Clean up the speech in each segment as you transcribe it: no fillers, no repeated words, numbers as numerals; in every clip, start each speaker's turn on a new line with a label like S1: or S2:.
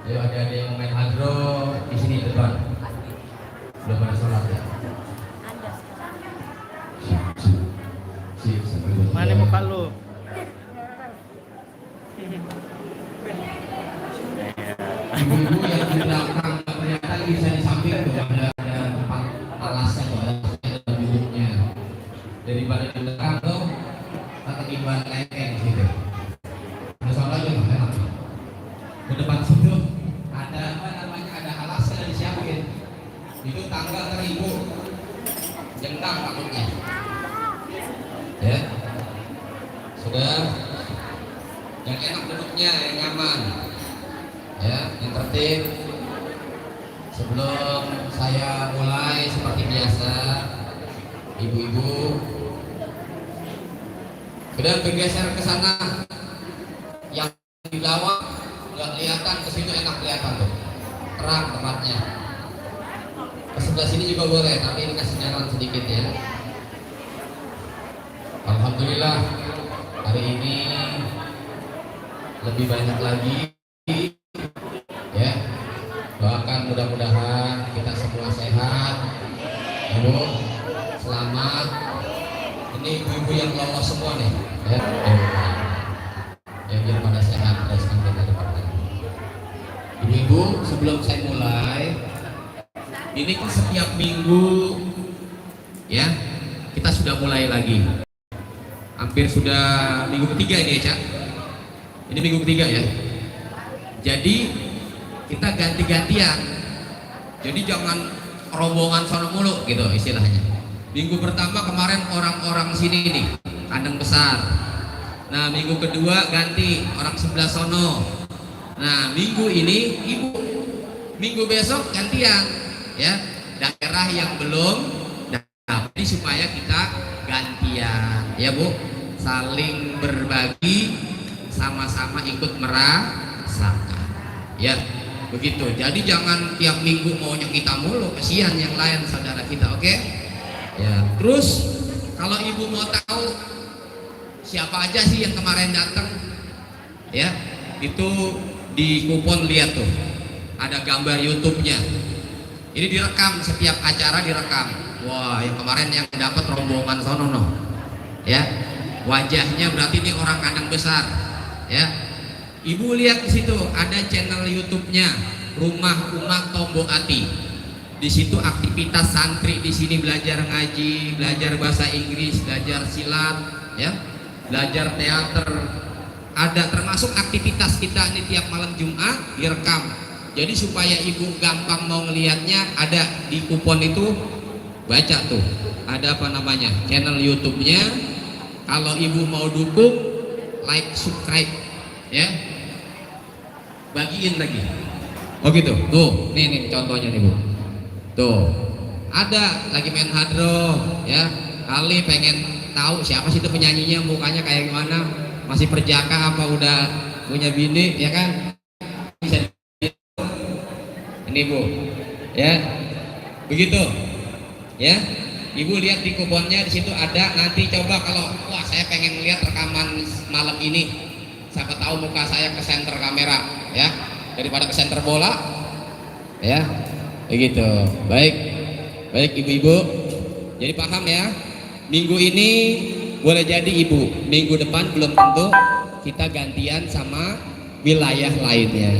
S1: Ayo ada yang mau main hadro di sini depan. Belum pada sholat ya?
S2: Mana muka lu?
S1: Ibu-ibu yang di belakang ternyata bisa di samping tuh ada tempat alasnya tuh, ada duduknya. Daripada di belakang tuh, tak ketiban lengkeng gitu. Ada sholat juga enak. Di depan situ ada apa namanya, ada alasnya yang disiapin. Itu tangga teribu, jengkang takutnya. Ya, sudah. Yang enak duduknya, yang nyaman. Ya, yang tertib. Sebelum saya mulai seperti biasa, ibu-ibu sudah bergeser ke sana. Yang di bawah nggak kelihatan, ke situ enak kelihatan tuh, terang tempatnya. Ke sebelah sini juga boleh, tapi ini kasih jalan sedikit ya. Alhamdulillah hari ini lebih banyak lagi. Ya, doakan mudah-mudahan kita semua sehat, ibu selamat. Ini ibu-ibu yang lolos semua nih, ya, biar pada sehat terus sampai ke depan. Ibu-ibu, sebelum saya mulai, ini kan setiap minggu, ya, kita sudah mulai lagi. Hampir sudah minggu ketiga ini ya, Cak. Ini minggu ketiga ya. Jadi kita ganti-gantian. Jadi jangan rombongan sono mulu gitu istilahnya. Minggu pertama kemarin orang-orang sini nih, kandang besar. Nah, minggu kedua ganti orang sebelah sono. Nah, minggu ini ibu. Minggu besok gantian ya. Daerah yang belum dapat, supaya kita gantian ya, Bu. Saling berbagi, sama-sama ikut merasakan. Ya, begitu. Jadi jangan tiap minggu maunya kita mulu, kasihan yang lain saudara kita, oke? Ya, terus kalau ibu mau tahu siapa aja sih yang kemarin datang, ya, itu di kupon lihat tuh, ada gambar YouTube-nya. Ini direkam, setiap acara direkam. Wah, yang kemarin yang dapat rombongan sono no, ya, wajahnya berarti ini orang kandang besar, ya. Ibu lihat di situ ada channel YouTube-nya Rumah Umak Tombo Ati. Di situ aktivitas santri di sini belajar ngaji, belajar bahasa Inggris, belajar silat, ya, belajar teater. Ada termasuk aktivitas kita ini tiap malam Jumat direkam. Jadi supaya ibu gampang mau ngelihatnya, ada di kupon itu, baca tuh. Ada apa namanya? Channel YouTube-nya. Kalau ibu mau dukung, like, subscribe, ya. Bagiin lagi. Oh gitu. Tuh, nih contohnya nih, Bu. Tuh. Ada lagi main hadro, ya. Kali pengen tahu siapa sih itu penyanyinya, mukanya kayak gimana, masih perjaka apa udah punya bini, ya kan? Bisa ini, Bu. Ya. Begitu. Ya. Ibu lihat di kuponnya, di situ ada. Nanti coba kalau wah saya pengen lihat rekaman malam ini, siapa tahu muka saya ke senter kamera, ya, daripada ke senter bola, ya, begitu. Baik, baik ibu-ibu. Jadi paham ya. Minggu ini boleh jadi ibu, minggu depan belum tentu kita gantian sama wilayah lainnya.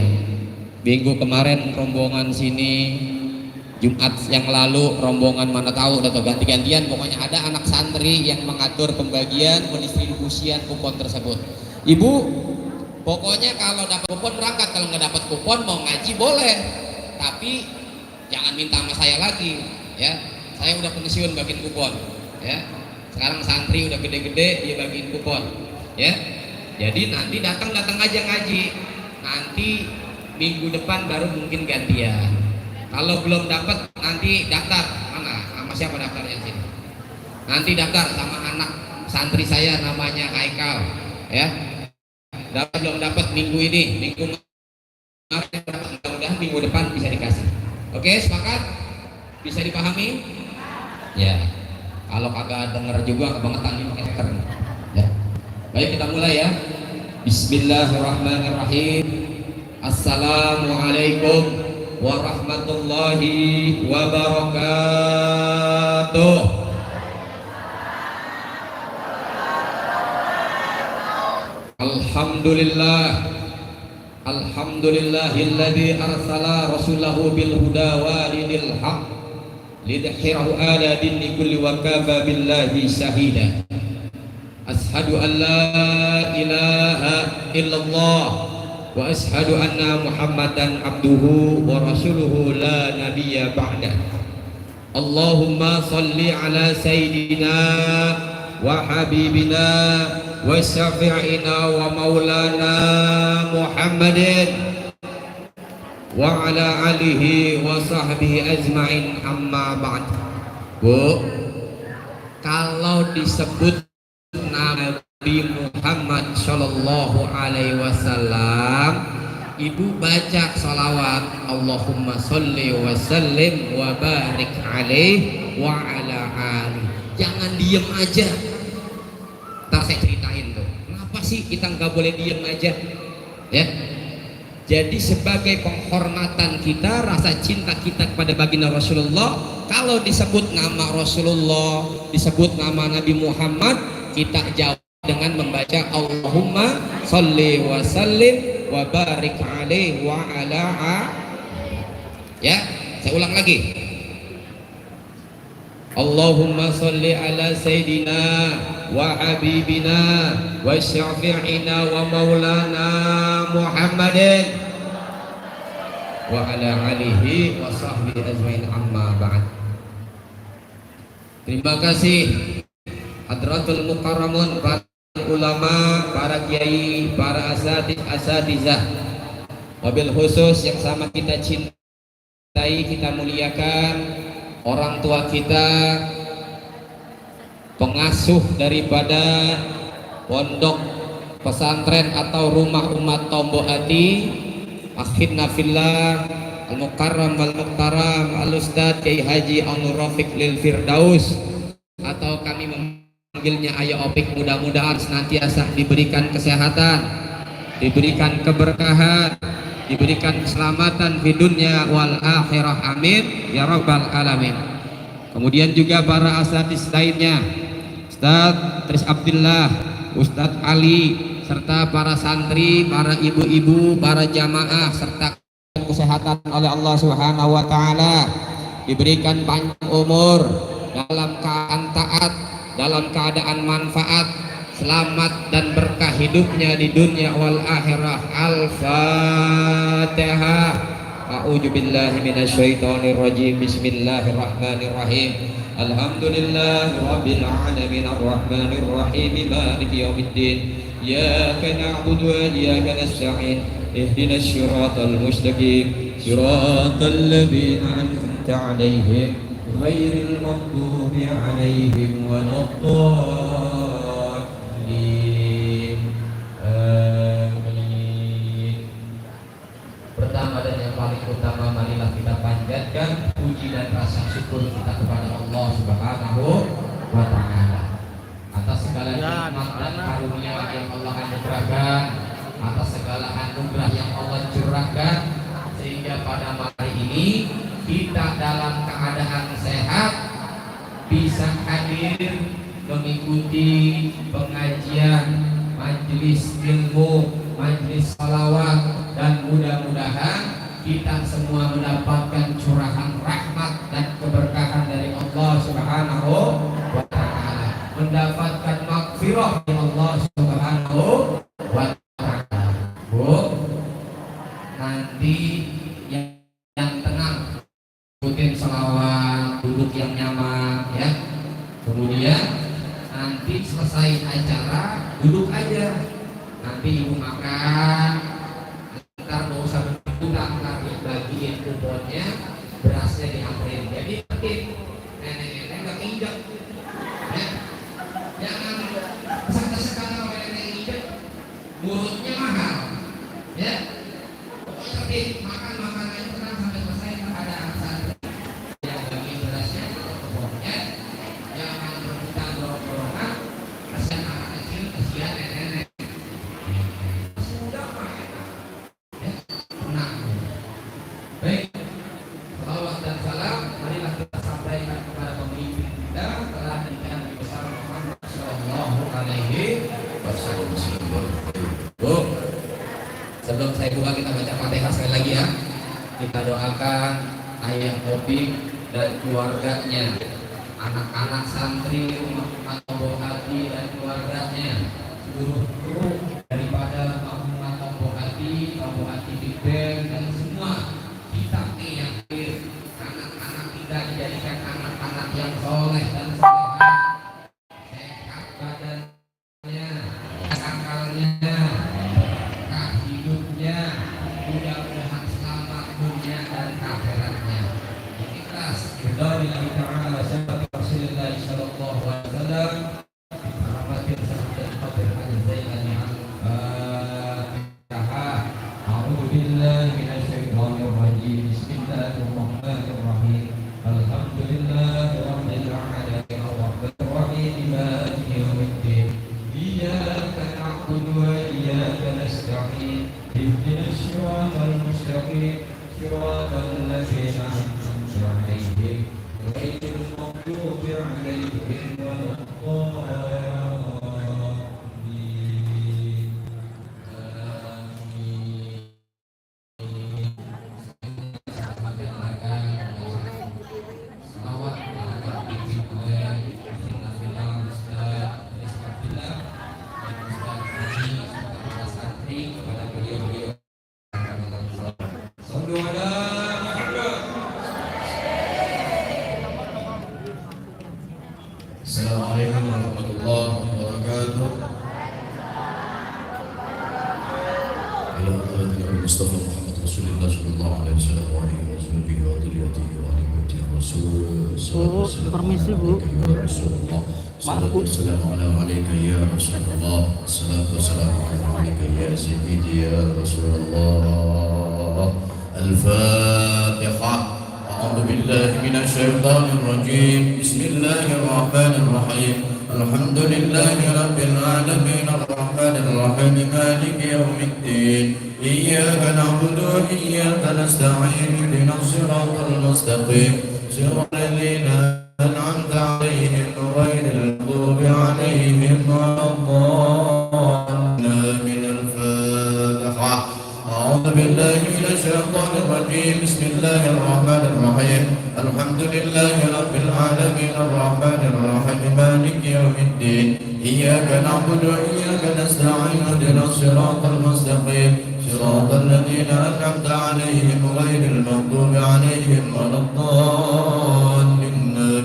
S1: Minggu kemarin rombongan sini, Jumat yang lalu rombongan mana tahu udah ganti-gantian. Pokoknya ada anak santri yang mengatur pembagian pendistribusian kupon tersebut. Ibu, pokoknya kalau dapat kupon berangkat, kalau nggak dapat kupon mau ngaji boleh, tapi jangan minta sama saya lagi, ya. Saya udah pensiun bagiin kupon, ya. Sekarang santri udah gede-gede dia bagiin kupon, ya. Jadi nanti datang aja ngaji. Nanti minggu depan baru mungkin gantian. Kalau belum dapat nanti daftar mana? Sama siapa daftarnya sini? Nanti daftar sama anak santri saya namanya Haikal, ya. Dapat belum dapat minggu ini, minggu kemarin dapat, mudah-mudahan minggu depan bisa dikasih. Oke, sepakat? Bisa dipahami? Ya. Kalau kagak denger juga kebangetan ini pakai hacker. Ya. Baik, kita mulai ya. Bismillahirrahmanirrahim. Assalamualaikum warahmatullahi wabarakatuh. Alhamdulillah, alhamdulillahilladzi arsala rasulahu bil huda wa dinil haq lidhhirahu ala dini kulli wa kafa billahi syahida. Ashhadu an la ilaha illallah wa ashhadu anna muhammadan abduhu wa rasuluhu la nabiyya ba'da. Allahumma salli ala sayyidina wa habibina wa syafi'ina wa maulana Muhammadin wa ala alihi wa sahbihi ajma'in, amma ba'd. Bu, kalau disebut Nabi Muhammad Shallallahu Alaihi Wasallam, ibu baca salawat Allahumma sholli wa sallim wa barik alaih wa ala ali. Jangan diem aja. Ntar saya ceritain tuh, kenapa sih kita nggak boleh diem aja, ya? Jadi sebagai penghormatan kita, rasa cinta kita kepada baginda Rasulullah, kalau disebut nama Rasulullah, disebut nama Nabi Muhammad, kita jawab dengan membaca Allahumma sholli wa sallim wa barik alaih wa ala ya, saya ulang lagi. Allahumma sholli ala sayyidina wa habibina wa syafi'ina wa maulana Muhammadin wa ala alihi wa sahbihi ajmain, amma ba'd. Terima kasih Hadratul Mukarramun, para ulama, para kiai, para asatizah, wabil khusus yang sama kita cintai, kita muliakan, orang tua kita, pengasuh daripada pondok pesantren atau rumah umat Tombo Ati, akhirna fillah al-mukarram wal-muhtaram al-ustadz Kiai Haji Anur Rafiq lil Firdaus, atau kami memanggilnya Ayah Opik. Mudah-mudahan senantiasa diberikan kesehatan, diberikan keberkahan, diberikan keselamatan di dunia wal akhirah, amin ya rabbal alamin. Kemudian juga para asatiz lainnya, Ustadz Tris Abdillah, Ustadz Ali, serta para santri, para ibu-ibu, para jamaah, serta kesehatan oleh Allah Subhanahu wa taala, diberikan panjang umur, dalam keadaan taat, dalam keadaan manfaat, selamat dan berkah hidupnya di dunia wal akhirah. Al-Fatihah. A'udzu billahi minasyaitonir rajim. Bismillahirrahmanirrahim. Alhamdulillahirabbil alamin arrahmanir rahim maliki yaumiddin. Iyyaka na'budu wa iyyaka nasta'in. Ihdinas siratal mustaqim. Siratal ladzina an'amta 'alaihim ghairil maghdubi 'alaihim waladdallin. Amin. Pertama dan yang paling utama, marilah kita panjatkan puji dan rasa syukur kita kepada Allah Subhanahu wa taala atas segala nikmat dan karunia yang Allah anugerahkan, atas segala anugerah yang Allah curahkan, sehingga pada hari ini kita dalam keadaan sehat bisa hadir mengikuti pengajian, majelis ilmu, majelis salawat, dan mudah-mudahan kita semua mendapatkan curahan rahmat dan keberkahan dari Allah Subhanahu wa taala, mendapatkan maghfirah dari Allah Subhanahu wa taala. Bu, nanti yang tenang, ikutin selawat, duduk yang nyaman, ya. Kemudian nanti selesai acara duduk aja, nanti ibu makan, ntar mau usah buka, ntar bagiin kuponnya, berasnya diambilin. Jadi tertib, nenek-nenek nggak injak, ya. Jangan sekali-sekali kalau nenek injak, mulutnya mahal, ya. Pokoknya tertib. Sebelum saya buka kita baca Fatihah sekali lagi ya. Kita doakan ayah Taufik dan keluarganya, anak-anak santri Umat Tombo Hati dan keluarganya, seluruh kru daripada Umat Tombo Hati Big Bang dan semua kita yang anak-anak kita dijadikan anak-anak yang soleh dan solehah, sehat badannya, akalnya, hidupnya, mudah-mudahan selamat dunia dan akhiratnya. Ikhlas ridha lillahi ta'ala wa Rasulillah sallallahu alaihi wasallam. Rahmatin sabda qadir al-zailani al-Fatihah. A'udzu billahi minasyaitonir rajim. Bismillahirrahmanirrahim. Alhamdulillahi rabbil alamin arrahmanir rahim maliki yaumiddin. Iyyaka na'budu wa iyyaka nasta'in. اهدنا الصراط المستقيم صراط الذين أنعمت عليهم غير المغضوب عليهم ولا الضالين. Assalamualaikum warahmatullahi wabarakatuh. Ila hadratil Mustafa Muhammad Rasulullah sallallahu alaihi wasallam wa alihi wa dhurriyyatihi wa alihi Rasul.
S2: Permisi Bu.
S1: Salatu wassalamu alaika ya Rasulullah. Salatu wassalamu alaika ya Sayyidi ya Rasulullah. Al-Fatihah. أعوذ بالله من الشيطان الرجيم. بسم الله الرحمن الرحيم. الحمد لله رب العالمين الرحمن الرحيم مالك يوم الدين. إياك نعبد وإياك نستعين اهدنا الصراط المستقيم صراط الذين أنعمت عليهم غير المغضوب عليهم ولا الضالين. الفاتحة. أعوذ بالله من الشيطان الرجيم. بسم الله الرحمن الرحيم. الحمد لله رب العالمين الرحمن الرحيم مالك يوم الدين. إياك نعبد وإياك نستعين اهدنا الصراط المستقيم صراط الذين أنعمت عليهم غير المغضوب عليهم ولا الضالين.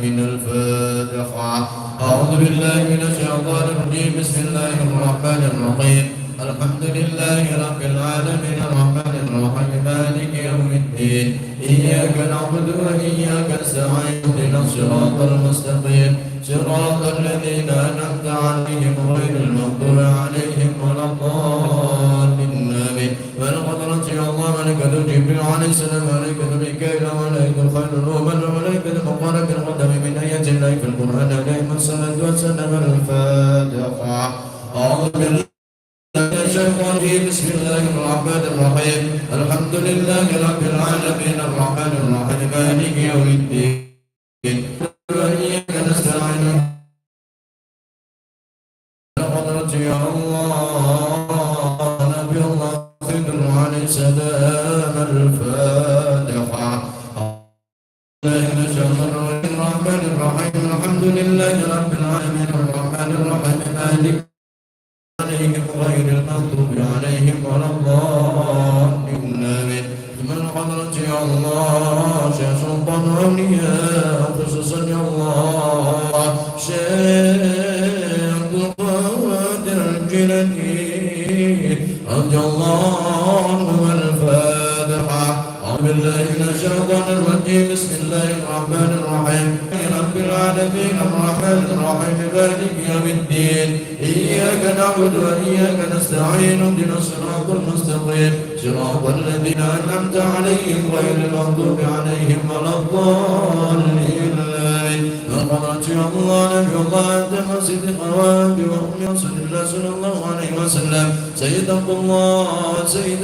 S1: من الفاتحة. أعوذ بالله من الشيطان الرجيم. بسم الله الرحمن الرحيم. الحمد لله رب العالمين الرحمن الرحيم مالك يوم الدين. إياك نعبد وإياك نستعين اهدنا الصراط المستقيم صراط الذين أنعمت عليهم غير المغضوب عليهم ولا الضالين. آمين. ولقد رضي الله ملائكة جبريل عليه السلام ملائكة ميكائيل وملائكة خير الأمم وملائكة مقربين القدم من آيات الله في القرآن عليهم الصلاة والسلام. الفاتحة. أعوذ بالله الشيطان الرجيم. بسم الله الرحمن الرحيم. الحمد لله رب العالمين الرحمن الرحيم مالك يوم الدين. وإياك نستعين. لقد رضي الله نبي الله خضر عليه السلام. الفاتحة. الرحمن الرحيم. الحمد لله رب العالمين الرحمن الرحيم مالك عليهم غير المغضوب عليهم ولا الضالين. آمين. من حضرة يا الله شيخ سلطان أولياء خصوصا يا الله شيخ القادر الجيلاني رضي الله عنه. الفاتحة. أعوذ بالله من الشيطان الرجيم. بسم الله الرحمن الرحيم. رب العالمين الرحمن الرحيم مالك يوم الدين. إياك نعبد وإياك نستعين اهدنا الصراط المستقيم صراط الذين أنعمت عليهم غير المغضوب عليهم ولا الضالين. فقد الله نبي الله أنت صدق وأنبي وأمي رسول الله صلى الله عليه وسلم سيد عبد الله سيد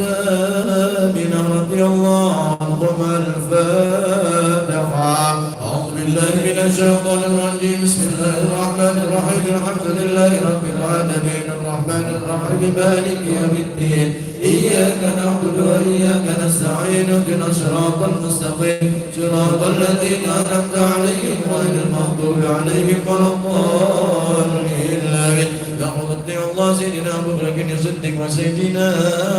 S1: آمنة رضي الله عنهما. الفاتحة. أعوذ
S2: بالله من الشيطان الرجيم. بسم الله الرحمن الرحيم. الحمد لله رب العالمين الرحمن الرحيم مالك يوم الدين. إياك نعبد وإياك نستعين اهدنا الصراط المستقيم صراط الذين أنعمت عليهم غير المغضوب عليهم ولا الضالين. يا الله سيدنا أبو بكر الصديق وسيدنا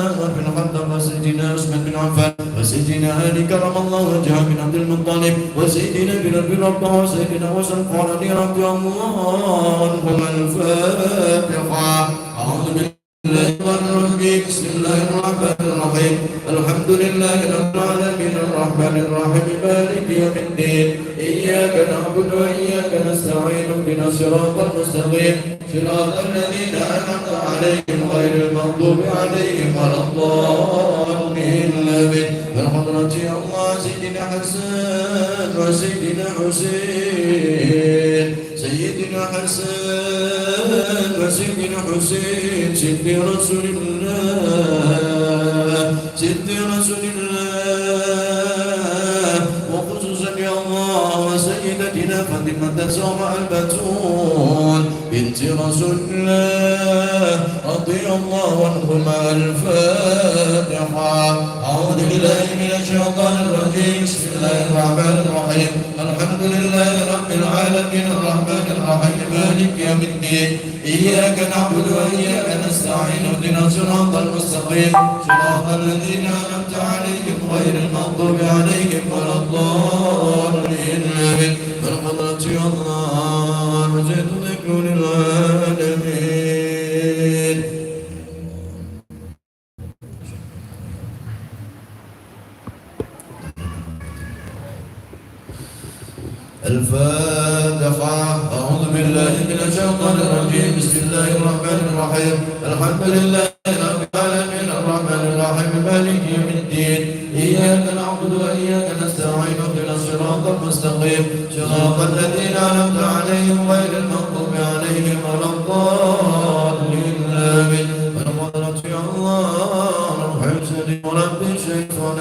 S2: عمر بن الخطاب وسيدنا عثمان بن عفان وسيدنا علي كرم الله وجهه بن عبد المطلب وسيدنا بلال بن رباح وسيدنا وسلمان رضي الله عنهم. الفاتحة. أعوذ بالله من الرجيم. بسم الله الرحمن الرحيم. الحمد لله رب العالمين الرحمن الرحيم مالك يوم الدين. إياك نعبد وإياك نستعين اهدنا الصراط المستقيم صراط الذين أنعمت عليهم غير المغضوب عليهم ولا الضالين. بحضرة الله سيدنا حسن وسيدنا حسين سيدنا حسن وسيدنا حسين سيد رسول الله سيد رسول الله وخصوصا يا الله وسيدتنا فاطمة الزهراء البتول بنت رسول الله رضي الله عنهما. الفاتحة. أعوذ بالله من الشيطان الرجيم. بسم الله الرحمن الرحيم. الحمد لله رب العالمين الرحمن الرحيم مالك يوم الدين. إياك نعبد وإياك نستعين اهدنا الصراط المستقيم صراط الذين أنعمت عليهم غير المغضوب عليهم ولا الضالين. بالقدرة الله وزيد ذكر للعالمين. الفاتحة. أعوذ بالله من الشيطان الرجيم. بسم الله الرحمن الرحيم. الحمد لله رب العالمين الرحمن الرحيم مالك يوم الدين. إياك نعبد وإياك نستعين اهدنا الصراط المستقيم صراط الذين أنعمت عليهم غير المغضوب عليهم ولا الضالين. آمين. والقدرة يا الله رب حسني ورب الشيطان.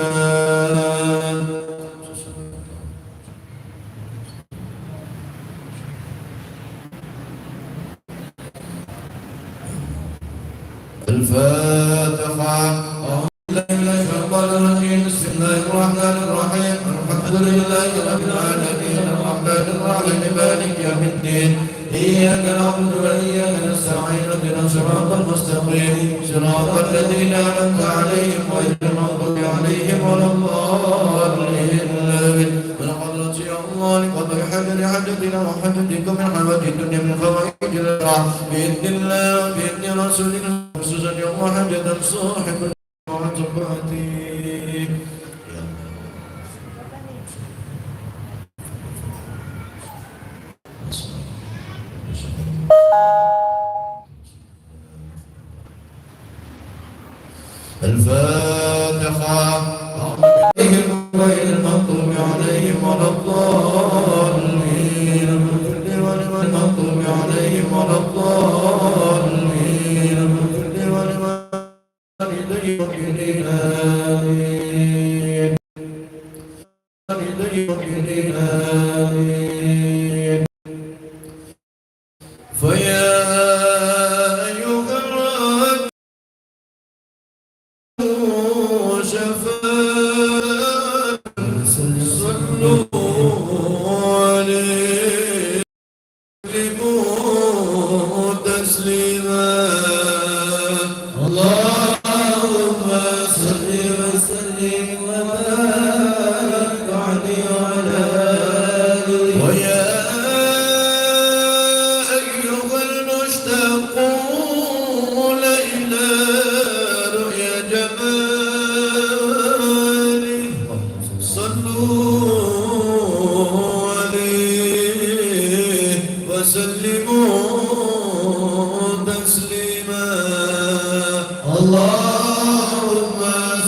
S2: الفاتحة. أعوذ بالله من الشيطان الرجيم. بسم الله الرحمن الرحيم. الحمد لله رب العالمين الرحمن الرحيم مالك يوم الدين. إياك نعبد وإياك نستعين اهدنا الصراط المستقيم صراط الذين أنعمت عليهم غير المغضوب عليهم ولا الضالين. بالقدرة يا الله لقضاء حاجتنا وحاجتكم من حوائج الدنيا من خوائج الآخرة بإذن الله وبإذن رسول الله خصوصا يوم حاجة صاحب وعتباتي. الفاتحة. غير المغضوب عليهم ولا الضالين. المغضوب عليهم ولا الضالين. فيا أيها الرجل شفاء صلوا عليه تسليما. اللهم صل وسلم وبارك عليه وعلى آله. ويا أيها المشتاقون إلى رؤيا جماله صلوا عليه وسلموا تسليما. اللهم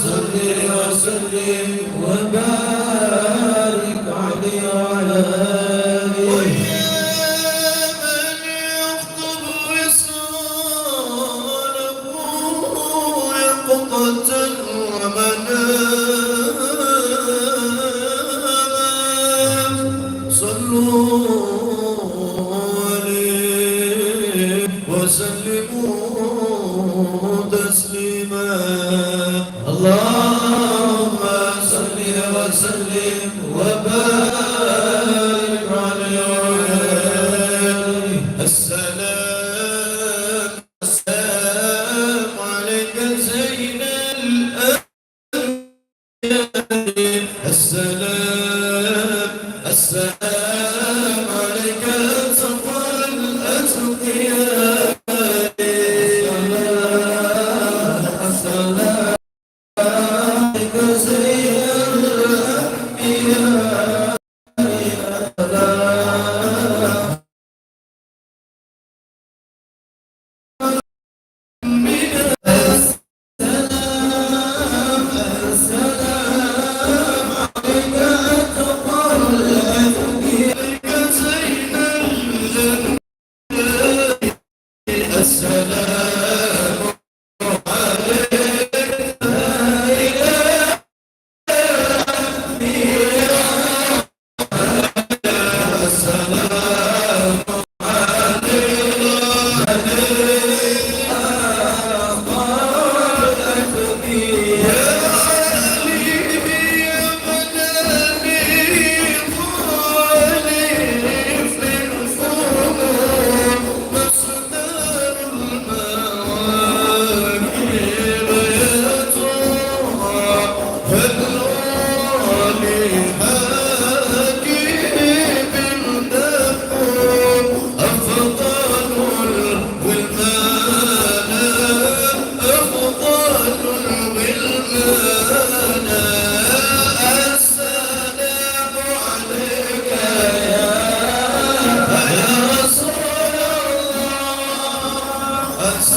S2: صل وسلم وبارك عليه وعلى آله. ويا من يخطب وصاله يقظة ومناما صلوا اللهم صل وسلم وبارك عليه. السلام السلام عليك زين الأنبياء. السلام السلام عليك صفوة الأتقياء. السلام عليك زين الأنبياء.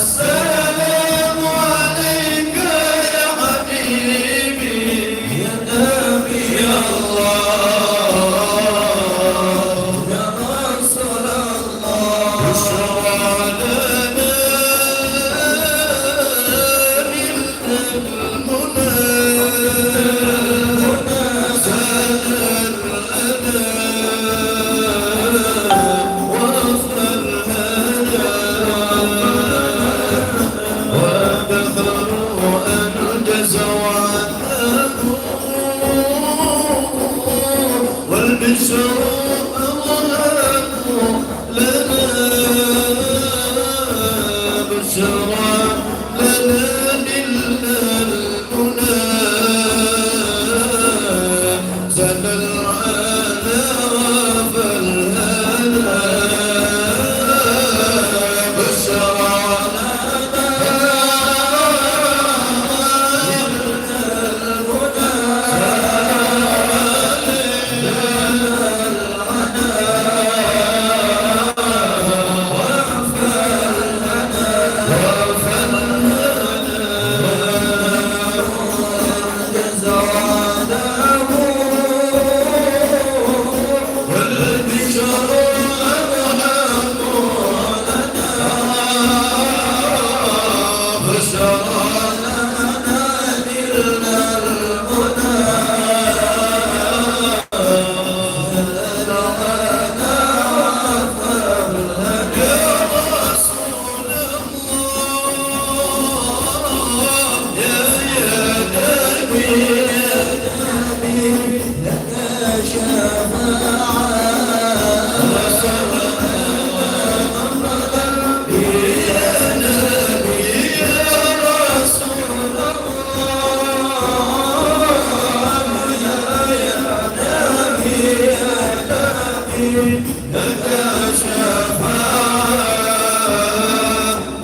S2: السلام عليك يا حبيبي يا نبي الله يا رسول الله. اشرع لنا من المنى زاد الأذى وفى الهدى ودخلوا أنجز وعذبوا والبشر أظهروا لنا بشرى لنا لله المنى زل العالى فالهدى بشرى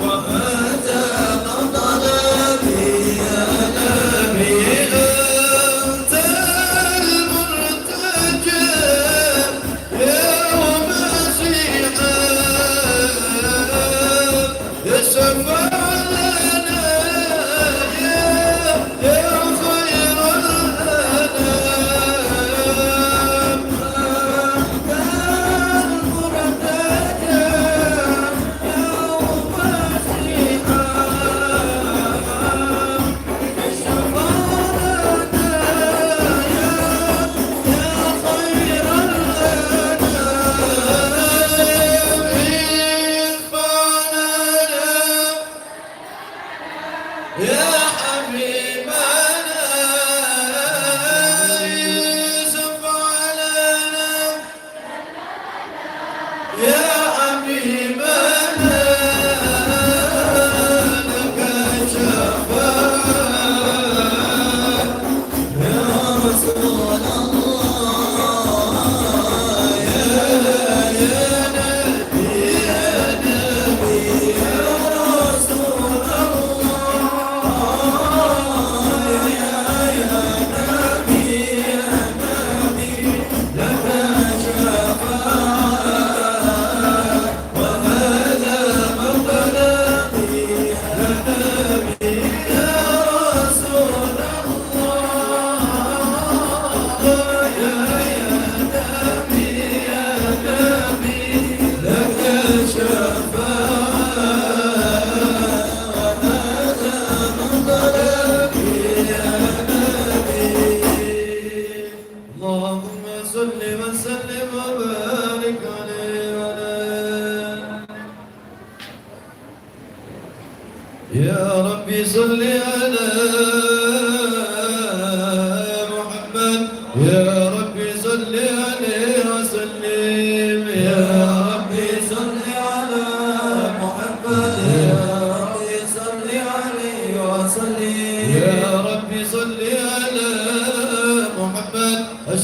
S2: وأنت طلبي يا نبي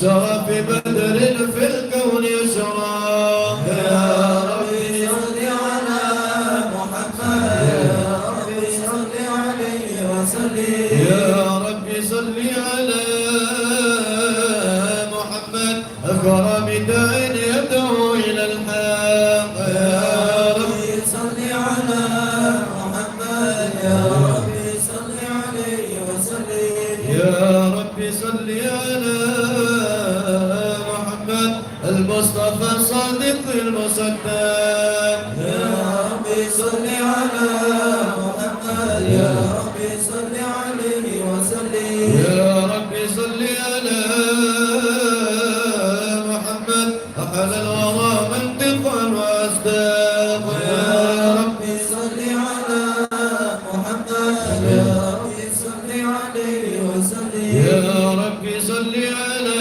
S2: بشرف بدر في الكون يشرق يا ربي صل على محمد يا ربي صل عليه وسلم يا ربي صل على محمد أكرم داع يدعو إلى الحق يا ربي صل على محمد يا ربي صل عليه وسلم يا ربي صل على محمد المصطفى الصادق المصدق يا ربي صل على محمد يا ربي صل عليه وسلم يا ربي صل على محمد أحلى الورى منطقا وأصداق يا ربي صل على محمد يا ربي صل عليه وسلم يا ربي صل على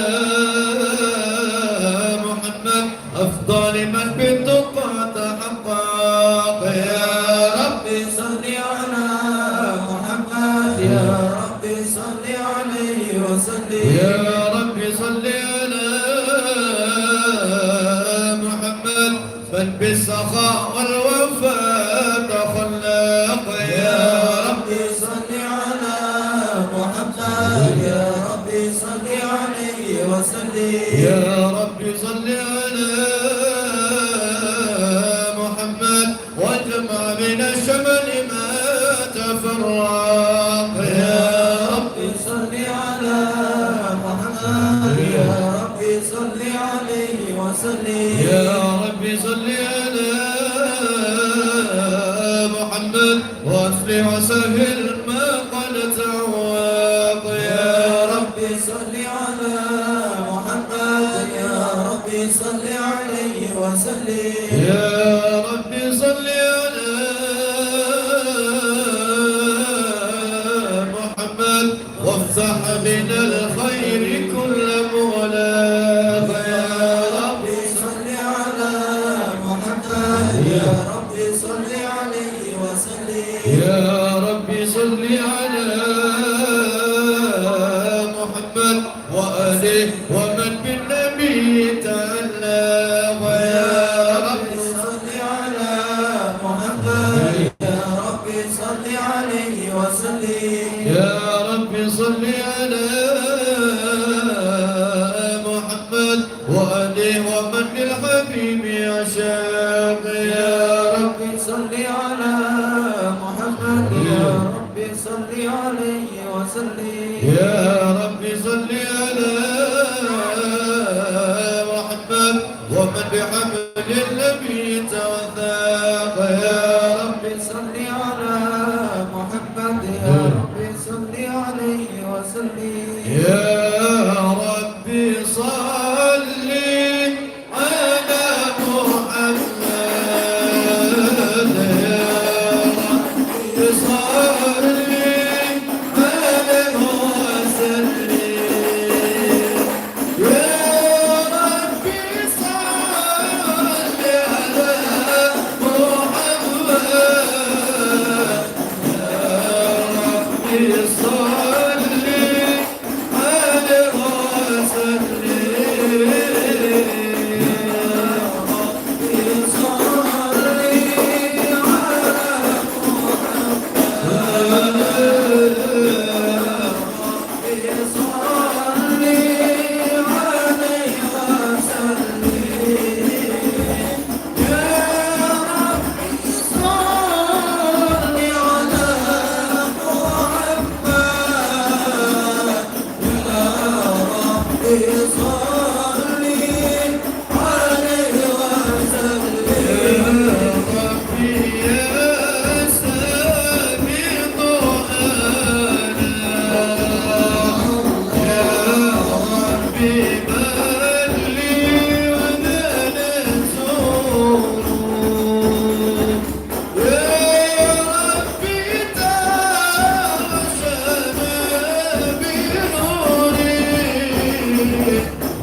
S2: محمد أفضل من بالتقى تحقق يا ربي صل على محمد يا ربي صل عليه وسلم يا ربي صل على محمد من بالسخاء والوفاء تخلق يا ربي صل على محمد يا ربي صل عليه وسلم يا ربي صل على محمد واجمع من الشمل ما تفرق يا ربي صل على محمد يا ربي صل عليه وسلم يا ربي صل على محمد واصلح وسهل ما قد تعوق يا ربي صل على محمد يا ربي صل عليه وسلم يا ربي صل على محمد وافتح من الخير كل مغلاق يا ربي صل على محمد يا ربي صل عليه وسلم يا ربي صل على محمد وآله ومن بالنبي تعلق يا ربي صل على محمد يا ربي صل عليه وسلم يا ربي صل على محمد وآله ومن للحبيب عشاق يا ربي صل على محمد يا ربي صل عليه وسلم يا ربي صل على محمد ومن بحمد النبي توثق يا ربي صل على محمد يا ربي صل عليه وسلم يا ربي صل على محمد يا ربي صل عليه وسلم يا ربي صل على محمد يا ربي صل عليه وسلم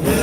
S2: يا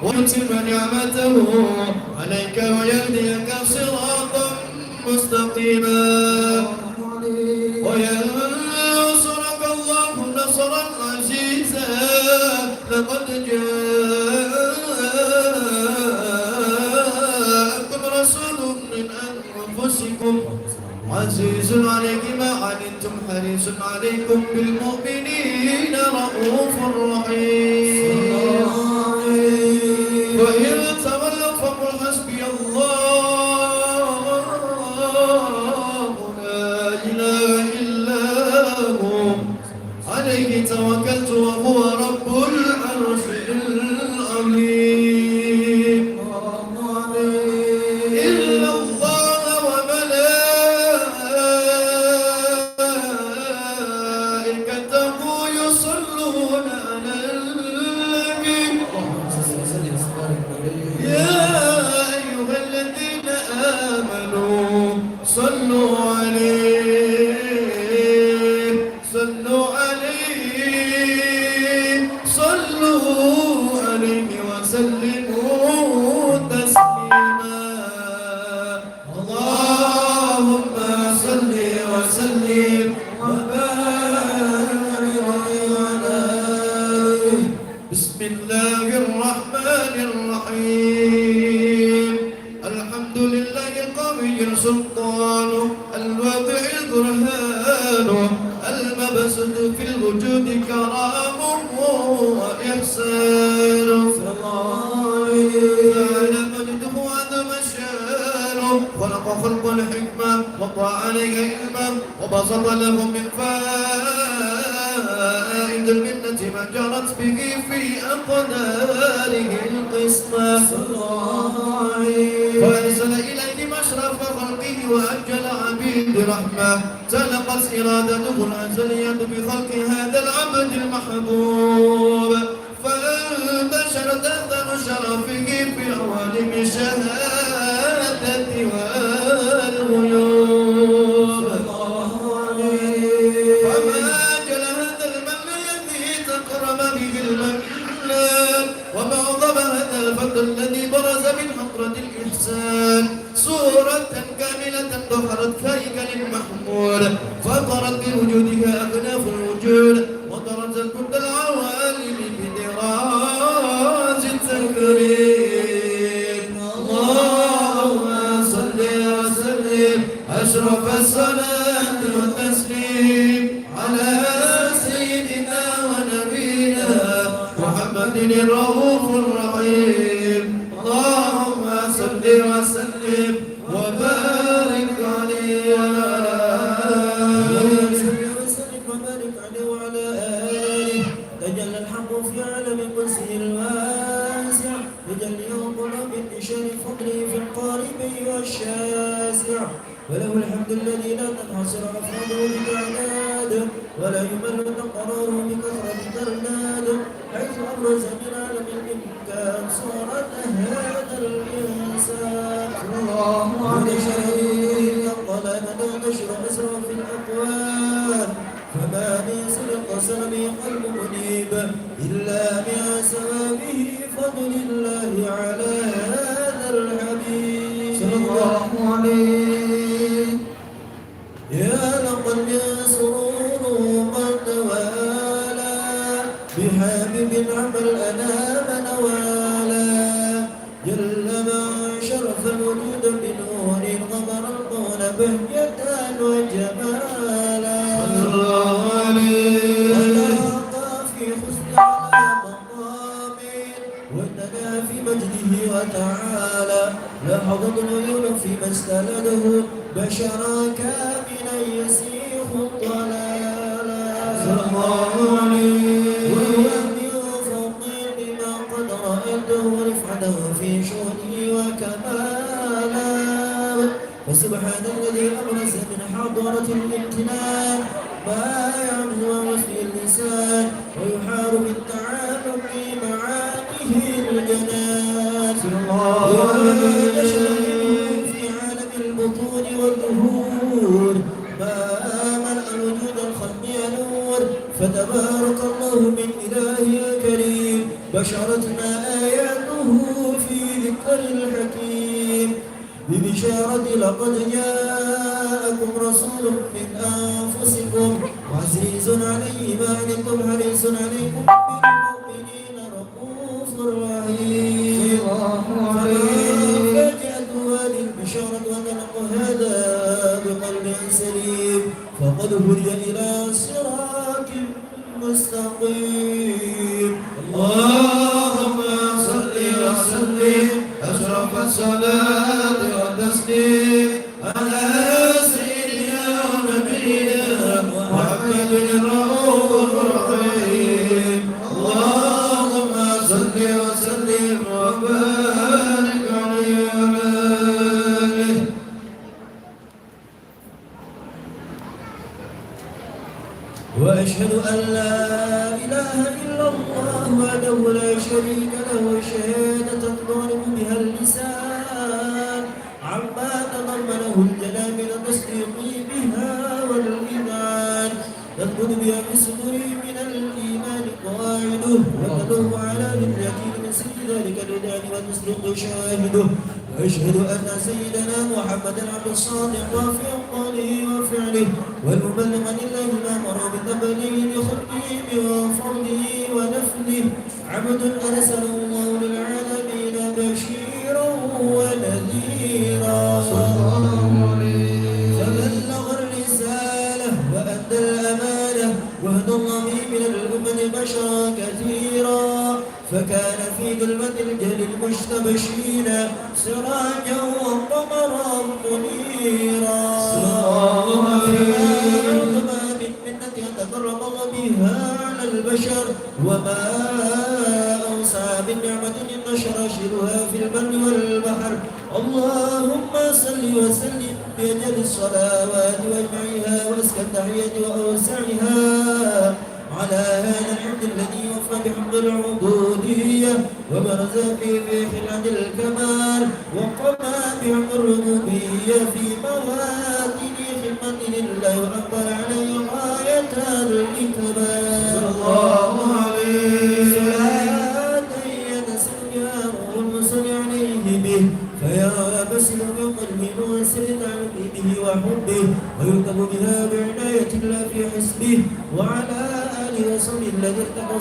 S2: ويتم نعمته عليك ويهديك صراطا مستقيما وينصرك الله نصرا عزيزا لقد جاءكم رسول من أنفسكم عزيز عليك ما عنتم حريص عليكم بالمؤمنين رؤوف رحيم وإن تولوا فقل حسبي الله لا إله إلا هو عليه توكلت وهو رب العرش العظيم إلا الله وملائكته يصلون على النبي يا أيها الذين آمنوا صلوا عليه صلوا عليه وسلموا تسليما اللهم صل وسلم وبارك عليه بسم الله الرحمن الرحيم الحمد لله القوي السلطان الواضح البرهان المبسط في الوجود كرام وإحسان تعالى مجده عظم الشان خلق خلق الحكمة وضع عليه علما وبسط لهم من فائد المنة ما جرت به في أقداره القسمة وأرسل إليه مشرف خلقه وأجل عبيد رحمة سلقت إرادته الأزلية بخلق هذا العبد المحبوب فانتشرت أثر شرفه في عوالم الشهادة والغيوب وما أجل هذا المن الذي فيه المنان ومعظم هذا الفضل الذي برز من حضرة الإحسان صورة كاملة ظهرت كهيكل محمود فطرت بوجودها أكناف الوجود وطرزت كل العوالم بدراج التكريم اللهم صل وسلم أشرف الصلاة والتسليم على سيدنا ونبينا محمد الرؤوف الرحيم اللهم صل وسلم وبارك عليه وعلى آله تجلى الحق في عالم قدسه الواسع تجلي قلوب انتشار فضله في القارب والشاسع وله الحمد الذي لا تنحصر أفراده بتعداد ولا يمل تقراره بكثرة ترداد حيث أبرز من عالم الإمكان صورة هذا الإنسان الله عليه قال تنتشر أسرى في الأقوال فما من سلق سلمي قلب منيب إلا من سببه فضل الله على هذا الحبيب صلى الله عليه يا لقد سرور قد توالى بحبيب عمل الأنام نوالا جل من شرف الوجود بنور غمر القول بهجة وجمالا صلى الله عليه ولاقى في حسن على مقام واتنى في مجده وتعالى لحظت العيون فيما استلده بشرا كاملا يسيح الضلالا صلى الله عليه وهو من فوق بما قد رأيته رفعته في شؤونه وكمالا فسبحان الذي أبرز من حضرة الامتنان ما يعرض في اللسان ويحار بالتعالق معانيه الجنان في عالم البطون والظهور ما ملأ الوجود الخلق نور فتبارك الله من إله كريم بشرتنا آياته في ذكر الحكيم ببشارة لقد جاءكم رسول من أنفسكم عزيز عليه ما عنتم حريص عليكم بالمؤمنين رؤوف رحيم فجاءت هذه البشارة وتلق هذا بقلب سليم فقد هدي إلى صراط مستقيم اللهم صل وسلم أشرف الصلاة والتسليم على سيدنا ونبينا محمد الرؤوف الرحيم اللهم صل وسلم وبارك عليه وعلى آله وأشهد أن لا إله إلا الله وحده لا شريك له شهادة تضرب بها اللسان عما تضمنه الجلال من التصديق بها والإيمان تثبت بها في الصدور من الإيمان قواعده وتدل على اليقين من سر ذلك الإيمان وتصدق شاهده وأشهد أن سيدنا محمدا عبد الصادق في قوله وفعله والمبلغ لله ما أمر بالتبليغ لخلقه من فرضه ونفله عبد أرسله الله للعالمين بشيرا ونذيرا فبلغ الرسالة وأدى الأمانة وهدى الله من الأمم بشرا كثيرا فكان في ظلمة الجهل المشتبشين سراجا وقمرا منيرا فما من منة يتقرب الله بها على البشر وما أوسع بالنعمة انتشر شرها في البر والبحر اللهم صل وسلم بأجل الصلوات واجمعها وأزكى التحية وأوسعها على هذا الحمد الذي وفى بحمد العبودية وبرز في خلعة الكمال وقضى بحمد الربوبية في مواطن خدمة لله وأقبل عليه غاية الإكمال صلى الله عليه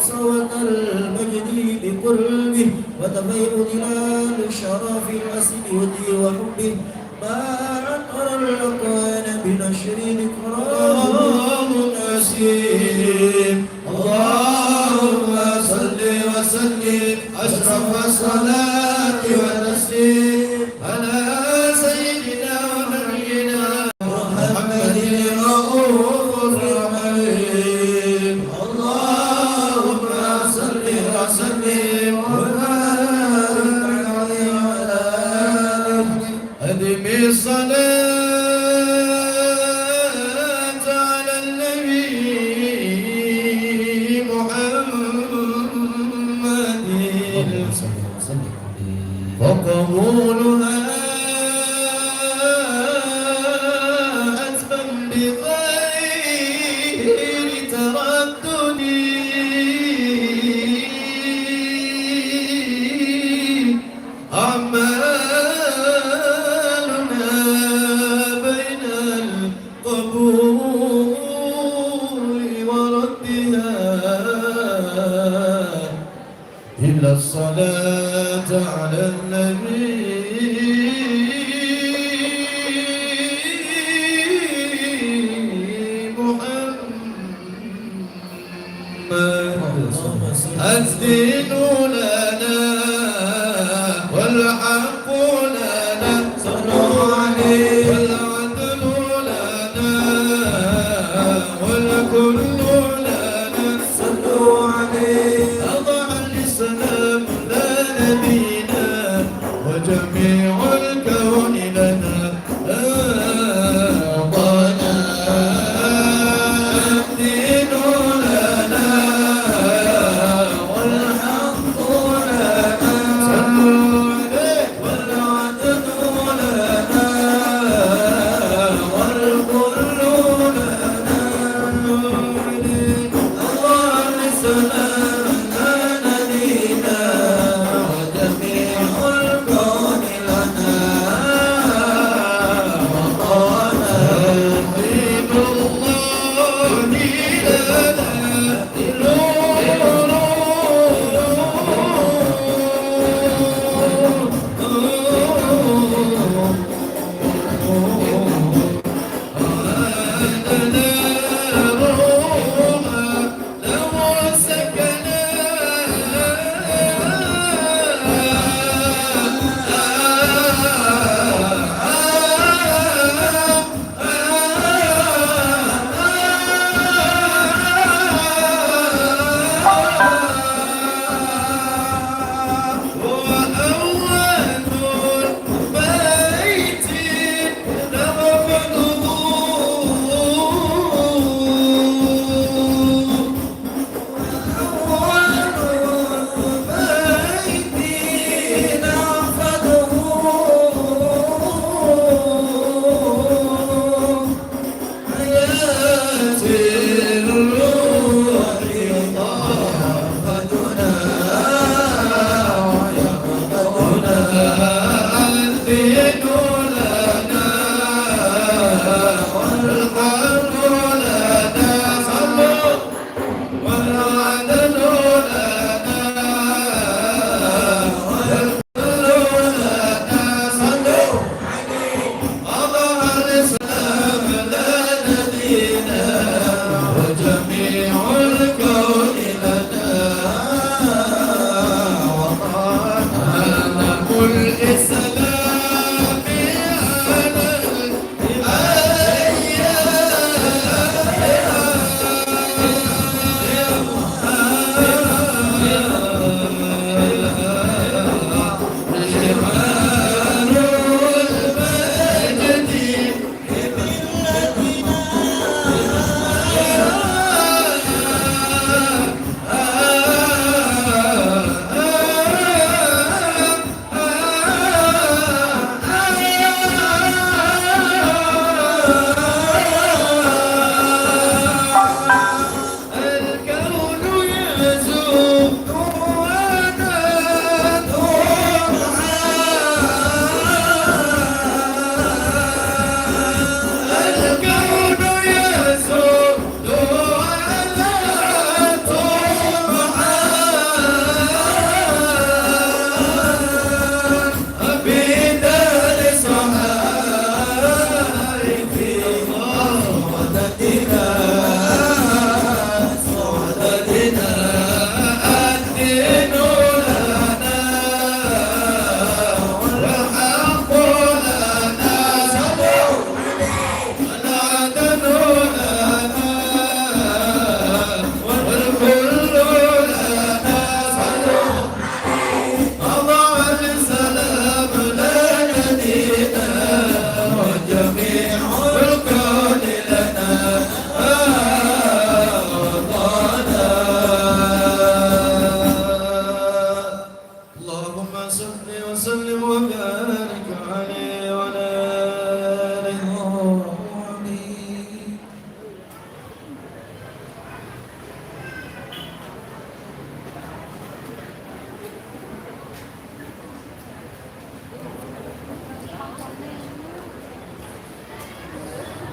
S2: صوت المجد بقربه وتبين ظلال الشرف الأسود وحبه ما عطر الأكوان بنشر إكرام نسيم اللهم صل وسلم أشرف الصلاة والتسليم على سيدنا ونبينا محمد الرؤوف الرحيم اللهم صل وسلم وبارك عليه وعلى آله أدم الصلاة على النبي محمد وقبولها أتم بغير تردد أعمالنا بين القبول وردها إلا الصلاة على النبي محمد الدين لنا والحق لنا صلوا عليه والعدل لنا والكل لنا صلوا عليه أضع الإسلام لا نبينا وجميع الكون لنا أعطانا الدين لنا والحق لنا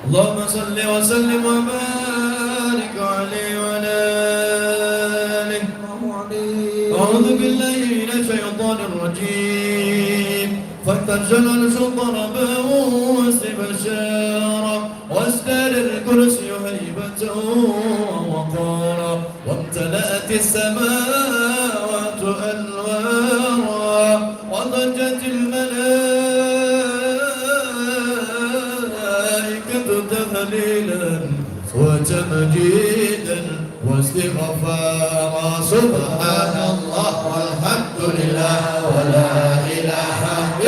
S2: اللهم صل وسلم وبارك عليه وعلى آله. أعوذ بالله من الشيطان الرجيم. فاسترجل الشيطان ربه واستبشارا وازداد الكرسي هيبة ووقارا وامتلأت السماوات أنوارا وضجت الملائكة تهليلا وتمجيدا واستغفارا. سبحان الله والحمد لله ولا إله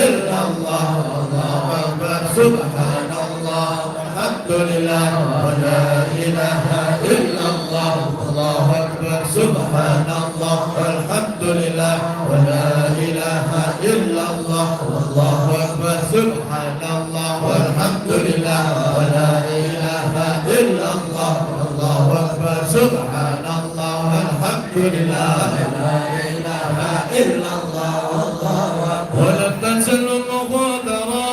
S2: إلا الله والله أكبر. سبحان الله والحمد لله ولا إله إلا الله والله أكبر. سبحان الله والحمد لله ولا إله إلا الله والله أكبر. سبحان الله والحمد لله ولا إله إلا الله والله أكبر. سبحان الله والحمد لله لا إله إلا الله والله أكبر. ولم تنسل المغادرة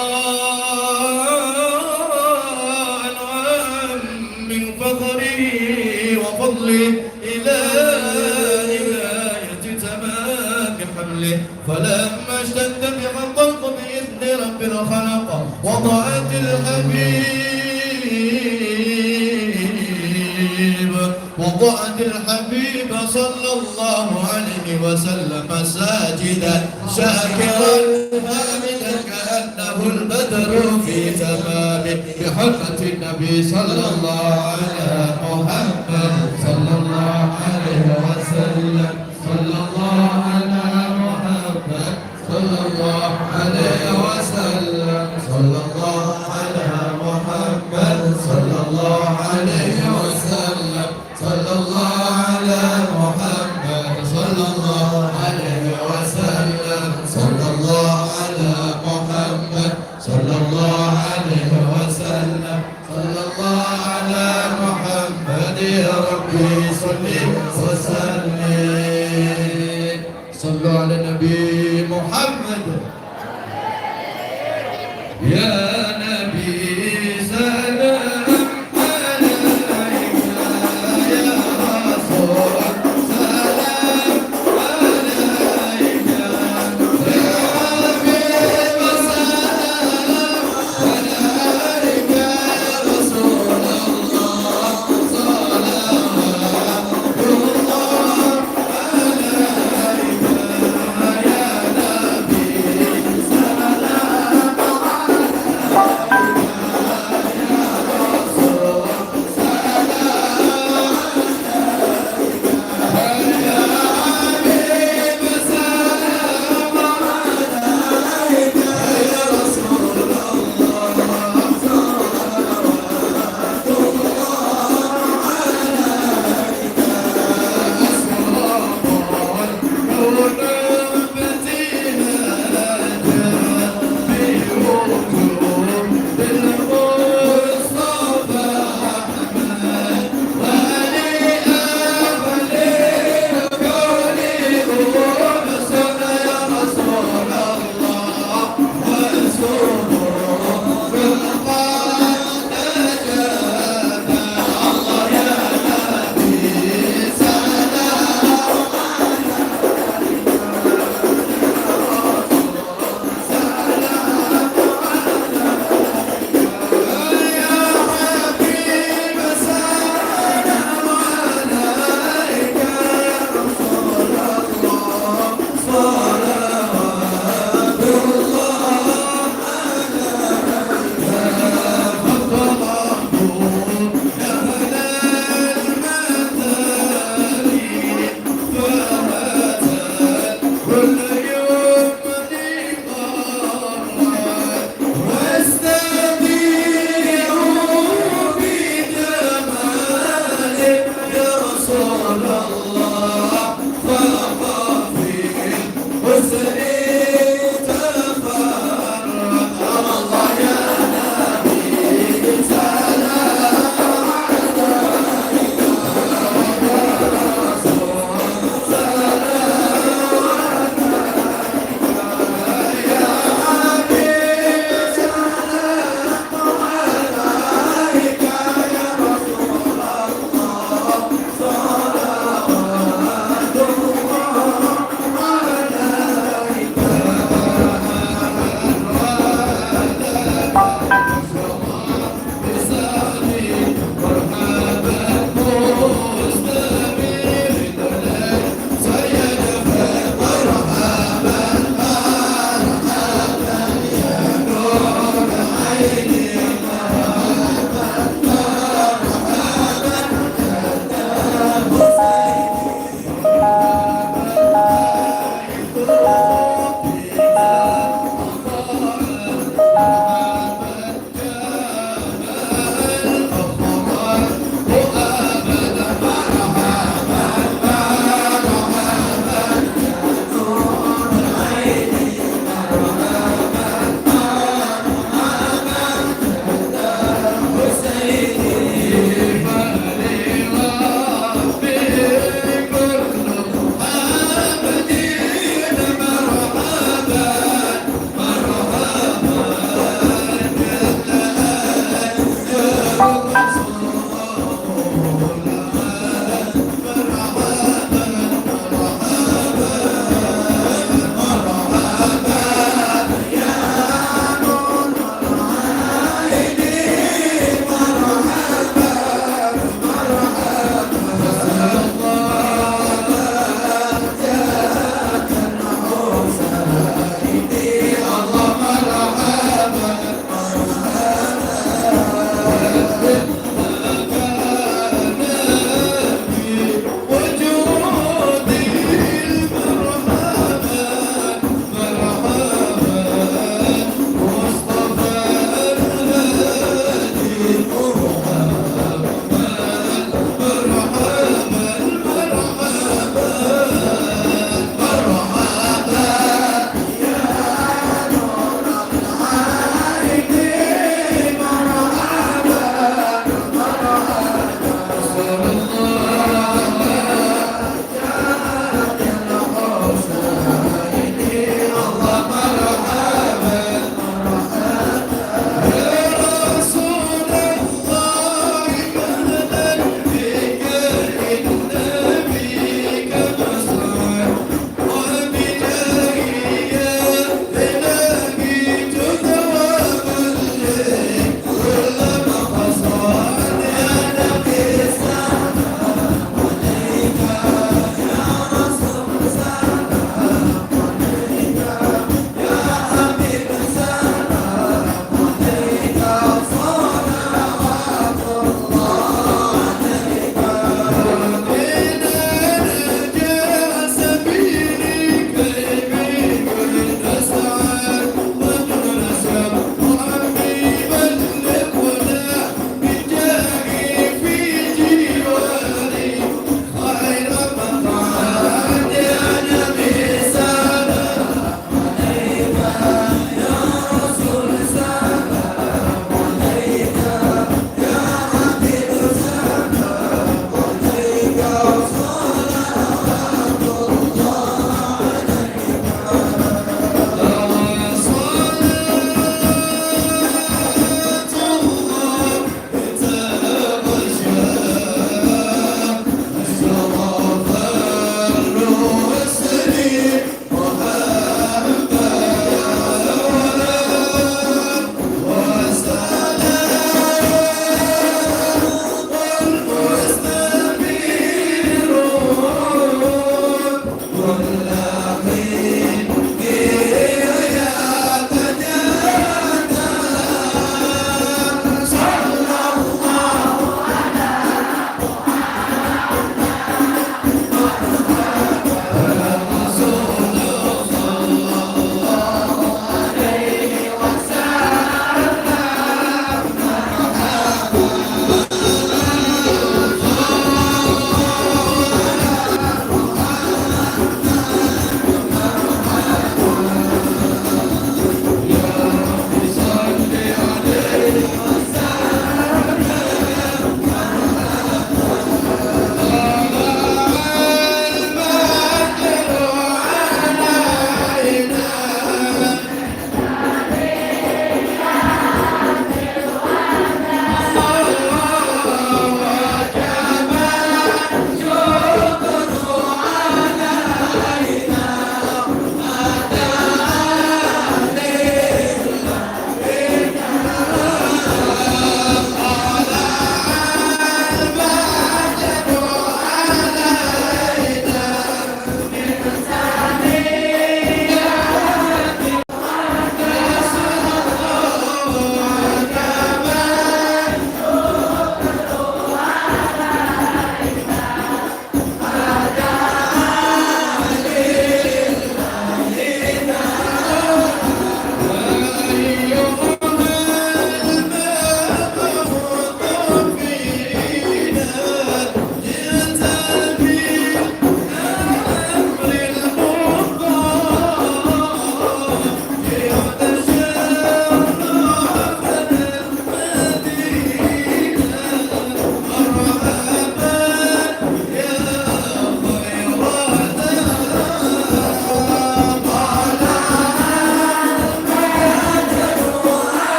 S2: من فضله وفضله إلى نهاية تمام حمله. فلما اشتد بها الضلق بإذن رب الخلق وضعت الحبيب صلى الله عليه وسلم ساجدا شاكرا حامدا كأنه البدر في تمامه. بحرمة النبي صلى الله على محمد صلى الله عليه وسلم. صلى الله على محمد صلى الله عليه وسلم. صلى الله على محمد صلى الله عليه وسلم. صلى الله على محمد صلى الله عليه وسلم. صلى الله على محمد صلى الله عليه وسلم. صلى الله على محمد. يا ربي صل وسلم. صلوا على النبي محمد. يا نبي سلام عليك يا رسول سلام عليك يا حبيب سلام عليك يا رسول الله صلوات الله عليك يا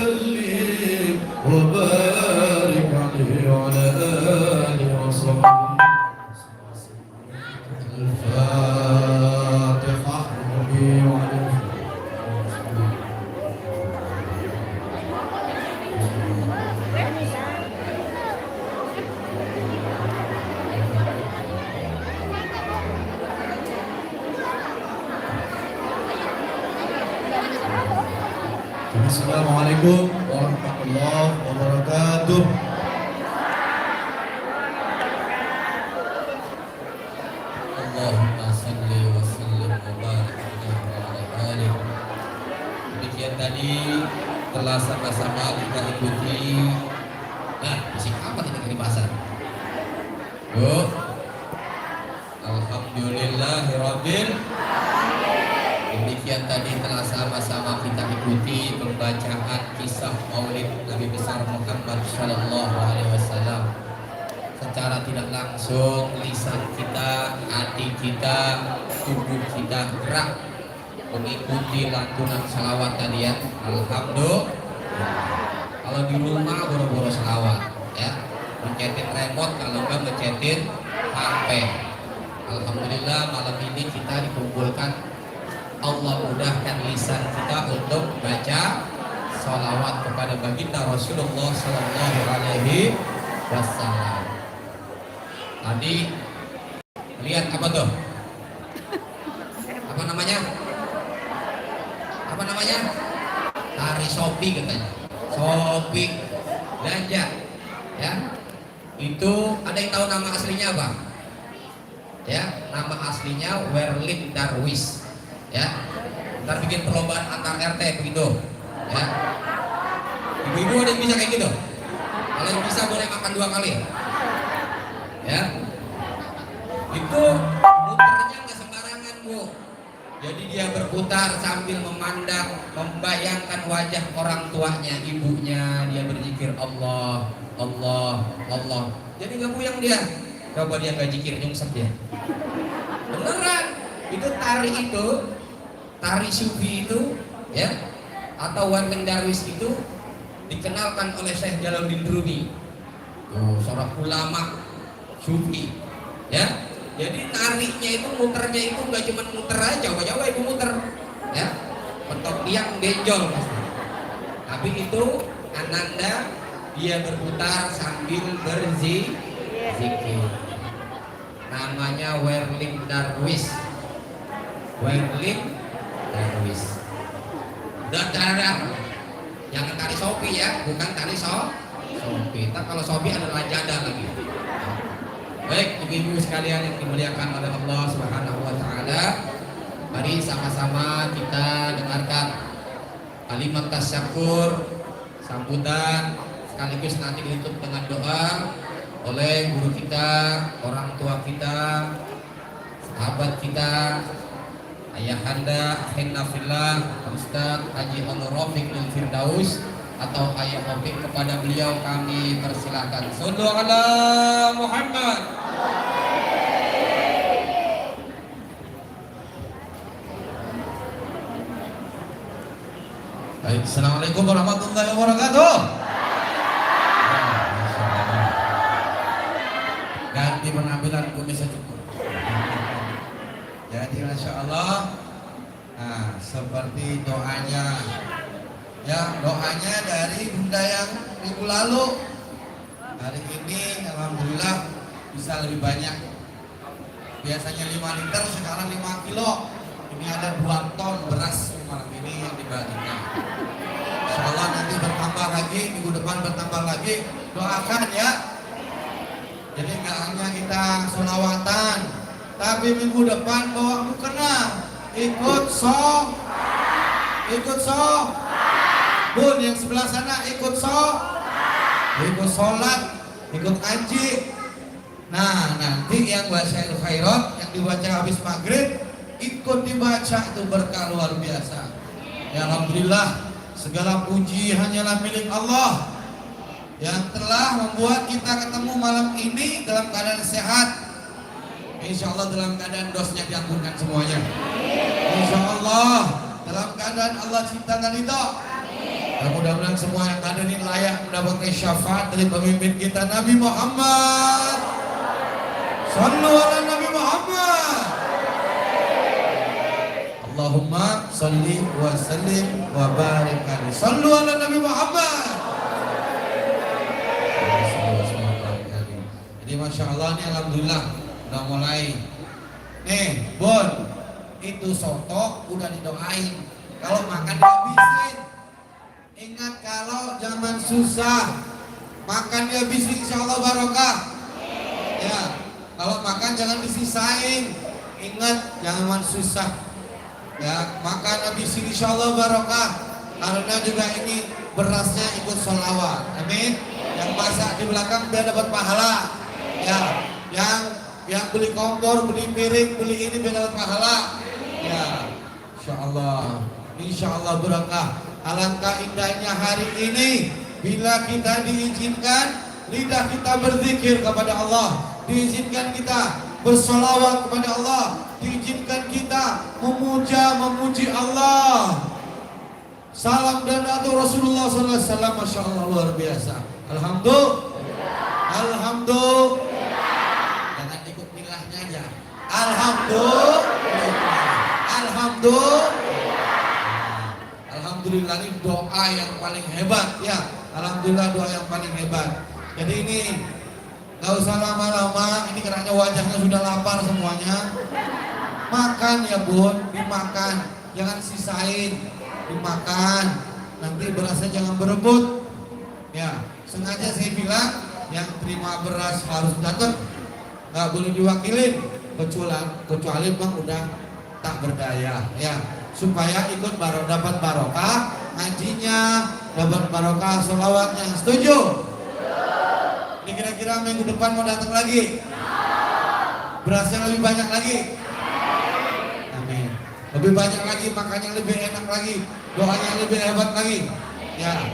S2: وسلم وبارك عليه وعلى آله وصحبه. الفاتحة. Assalamualaikum warahmatullahi wabarakatuh.
S1: Allahumma salli wa sallim wa barik ala alihi. Demikian tadi telah sama-sama kita ikuti. Nah, masih apa kita di pasar? Yuk. Alhamdulillahirabbil. Demikian tadi telah sama-sama kita ikuti pembacaan kisah Maulid Nabi besar Muhammad sallallahu alaihi wasallam. Secara tidak langsung lisan kita, hati kita, tubuh kita gerak mengikuti lantunan salawat tadi ya. Alhamdulillah. Kalau di rumah boro-boro salawat ya, mencetin remote kalau enggak mencetin HP. Alhamdulillah malam ini kita dikumpulkan, Allah mudahkan lisan kita untuk baca salawat kepada baginda Rasulullah sallallahu alaihi wasallam. Tadi lihat apa tuh? Apa namanya? Apa namanya? Tari Shopee katanya. Shopee belanja. Ya. Itu ada yang tahu nama aslinya apa? Ya, nama aslinya Werlin Darwis. Ya. Ntar bikin perlombaan antar RT begitu. Ya. Ibu-ibu ada yang bisa kayak gitu? Kalau yang bisa boleh makan 2 kali. Ya, itu muternya nggak sembarangan Bu. Jadi dia berputar sambil memandang, membayangkan wajah orang tuanya, ibunya. Dia berzikir Allah, Allah, Allah. Jadi nggak buyang dia. Coba dia nggak zikir nyungsep dia. Beneran. Itu tari sufi itu, ya, atau Werlin Darwis itu dikenalkan oleh Syekh Jalaluddin Rumi. Seorang ulama sufi, ya. Jadi nariknya itu, muternya itu nggak cuma muter aja, Jawa-Jawa itu muter, ya. Pentok tiang benjol pasti. Tapi itu ananda dia berputar sambil berzikir. Namanya Werlin Darwis. Werlin Darwis. Dan jangan tari Shopee ya, bukan tari Shopee. Tapi kalau Shopee ada lajada lagi. Baik, ibu-ibu sekalian yang dimuliakan oleh Allah Subhanahu wa taala, mari sama-sama kita dengarkan kalimat tasyakur, sambutan, sekaligus nanti ditutup dengan doa oleh guru kita, orang tua kita, sahabat kita, ayahanda Ahinna Fillah Ustaz Haji Onur Rafiq Lil Firdaus atau Ayah Rafiq. Kepada beliau kami persilakan. Shallu ala Muhammad. Baik, assalamualaikum warahmatullahi wabarakatuh. Ganti penampilan kumis cukup. Jadi Masya Allah, nah, seperti doanya, ya, doanya dari bunda yang minggu lalu. Hari ini alhamdulillah bisa lebih banyak. Biasanya 5 liter, sekarang 5 kilo. Ini ada 2 ton beras malam ini yang dibagikan. Insya Allah nanti bertambah lagi, minggu depan bertambah lagi. Doakan ya. Jadi nggak hanya kita sholawatan, tapi minggu depan bawa mukena, ikut Bun yang sebelah sana ikut sholat, ikut ngaji. Nah, nanti yang baca khairat yang dibaca habis maghrib ikut dibaca, itu berkah luar biasa. Ya alhamdulillah, segala puji hanyalah milik Allah yang telah membuat kita ketemu malam ini dalam keadaan sehat. Insya Allah dalam keadaan dosnya diampunkan semuanya. Insya Allah dalam keadaan Allah cinta dan ridha.
S2: Dan mudah-mudahan semua yang ada ini layak mendapatkan syafaat dari pemimpin kita Nabi Muhammad. Sallu ala Nabi Muhammad. Allahumma salli wa sallim wa barik alaihi. Sallu ala Nabi Muhammad. Jadi Masya Allah nih, Alhamdulillah udah mulai. Nih Bon, itu soto udah didoain, kalau makan dihabisin. Ingat kalau zaman susah makan dihabisin, insya Allah barokah. Ya, kalau makan jangan disisain. Ingat zaman susah ya makan habisin, insya Allah barokah. Karena juga ini berasnya ikut sholawat, amin. Yang masak di belakang biar dapat pahala. Ya, yang beli kompor, beli piring, beli ini biar dapat pahala. Ya, insya Allah berkah. Alangkah indahnya hari ini bila kita diizinkan lidah kita berzikir kepada Allah, diizinkan kita bersolawat kepada Allah, diizinkan kita memuji Allah. Salam dan doa Rasulullah SAW, Masya Allah luar biasa. Alhamdulillah. Jangan ikut milahnya aja. Alhamdulillah ini doa yang paling hebat ya. Alhamdulillah doa yang paling hebat. Jadi ini gak usah lama-lama, ini karena wajahnya sudah lapar semuanya. Makan ya Bun, dimakan, jangan sisain, dimakan. Nanti berasnya jangan berebut. Ya, sengaja saya bilang yang terima beras harus datang, nggak boleh diwakilin, kecuali bang udah tak berdaya ya, supaya ikut dapat barokah ngajinya, dapat barokah sholawatnya. Setuju? Ini kira-kira minggu depan mau datang lagi? Berasnya lebih banyak lagi? Amin. Lebih banyak lagi, makannya lebih enak lagi, doanya lebih hebat lagi. Ya,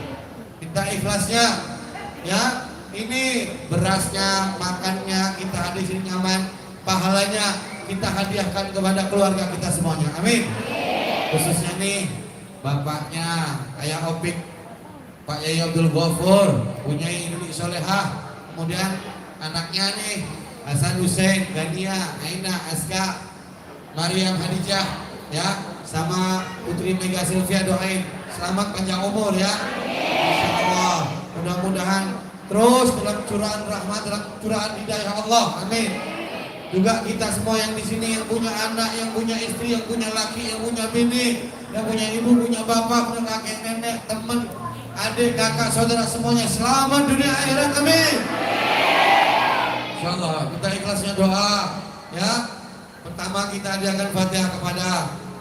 S2: kita ikhlasnya. Ya, ini berasnya, makannya kita hadirin nyaman, pahalanya kita hadiahkan kepada keluarga kita semuanya. Amin. Khususnya nih bapaknya kayak Opik, Pak Yai Abdul Ghafur, punya Indonesia Solehah. Kemudian anaknya nih Hasan Hussein, Gania, Aina, Aska, Mariam Hadijah ya, sama Putri Mega Sylvia, doain selamat panjang umur ya. Insyaallah mudah-mudahan terus dalam curahan rahmat, dalam curahan hidayah Allah. Amin. Juga kita semua yang di sini yang punya anak, yang punya istri, yang punya laki, yang punya bini, yang punya ibu, punya bapak, punya kakek, nenek, teman, adik, kakak, saudara semuanya selamat dunia akhirat. Amin. Insyaallah kita ikhlasnya doa ya. Pertama kita adakan Fatihah kepada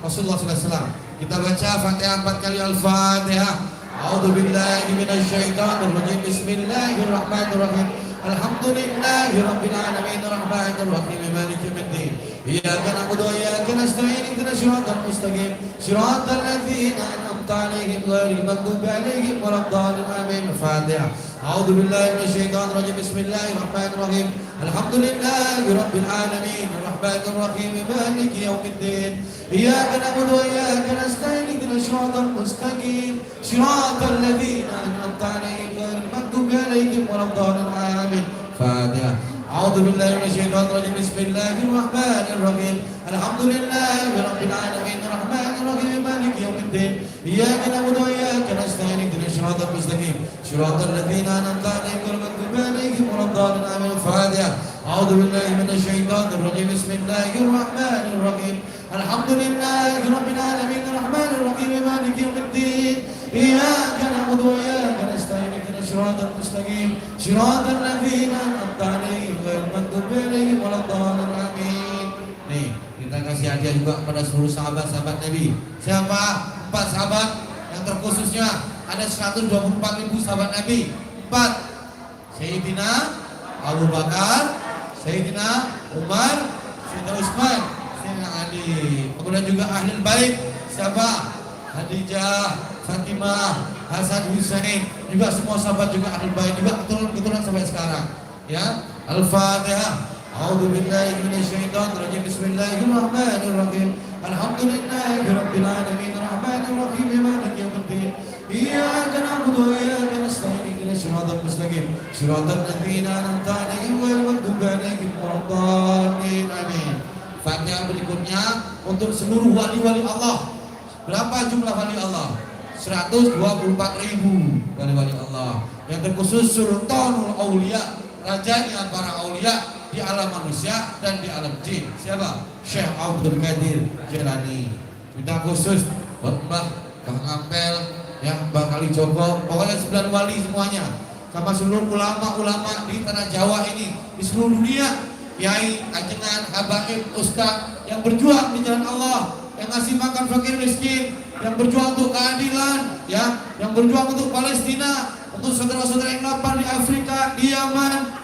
S2: Rasulullah SAW. Kita baca Fatihah 4 kali, Al-Fatihah. A'udzubillahi minasyaitonirrajim. Bismillahirrahmanirrahim. Alhamdulillahi rabbil alamin arrahmanir rahim maliki yaumiddin. Iyyaka na'budu wa iyyaka nasta'in ihdinas siratal mustaqim siratal ladzina an'amta 'alaihim ghairil maghdubi 'alaihim waladdallin. Amin. Fatihah. A'udzubillahi minasyaitonir rajim. Bismillahirrahmanirrahim. Alhamdulillahi rabbil alamin arrahmanir rahim maliki yaumiddin. Iyyaka na'budu wa iyyaka nasta'in ihdinas siratal mustaqim siratal ladzina an'amta 'alaihim ghairil maghdubi 'alaihim waladdallin. Amin. Fatihah. A'udzu billahi minasyaitonir rajim. Bismillahirrahmanir rahim. Alhamdulillahi rabbil alamin arrahmanir rahim maliki yaumiddin. Iyyaka na'budu wa iyyaka nasta'in ihdinas siratal mustaqim siratal ladzina an'amta 'alaihim ghairil maghdubi 'alaihim waladdallin. Amin. Fatihah. A'udzu billahi minasyaitonir rajim. Bismillahirrahmanir rahim. Alhamdulillahi rabbil alamin arrahmanir rahim maliki yaumiddin. Iyyaka na'budu wa iyyaka nasta'in ihdinas siratal mustaqim siratal ladzina an'amta 'alaihim ghairil maghdubi 'alaihim waladdallin. Amin. Nih, kita kasih hadiah juga pada seluruh sahabat-sahabat Nabi. Siapa? 4 sahabat yang terkhususnya ada 124.000 sahabat Nabi. 4. Sayyidina Abu Bakar, Sayyidina Umar, Sayyidina Utsman, Sayyidina Ali. Kemudian juga ahli bait. Siapa? Khadijah, Fatimah, Hasan, Husain, juga semua sahabat juga ahli bait, juga keturunan sampai sekarang. Ya, Al-Fatihah. A'udzu billahi minasyaitonir rajim. Bismillahirrahmanirrahim. Alhamdulillahi rabbil alamin arrahmanir rahim maliki yaumiddin. إياك نعبد وإياك نستعين اهدنا الصراط المستقيم صراط الذين أنعمت عليهم غير المغضوب عليهم ولا الضالين آمين. Fatihah berikutnya untuk seluruh wali-wali Allah. Berapa jumlah wali Allah? 124.000 wali-wali Allah. Yang terkhusus Sultanul Aulia, rajanya para aulia di alam manusia dan di alam jin. Siapa? Syekh Abdul Qadir Jailani. Kita khusus buat Mbah Kang Ampel, yang Mbah Kali Joko, pokoknya 9 wali semuanya. Sama seluruh ulama-ulama di tanah Jawa ini, di seluruh dunia. Kiai, ajengan, habaib, ustaz yang berjuang di jalan Allah, yang ngasih makan fakir miskin, yang berjuang untuk keadilan, ya, yang berjuang untuk Palestina, untuk saudara-saudara yang lapar di Afrika, di Yaman,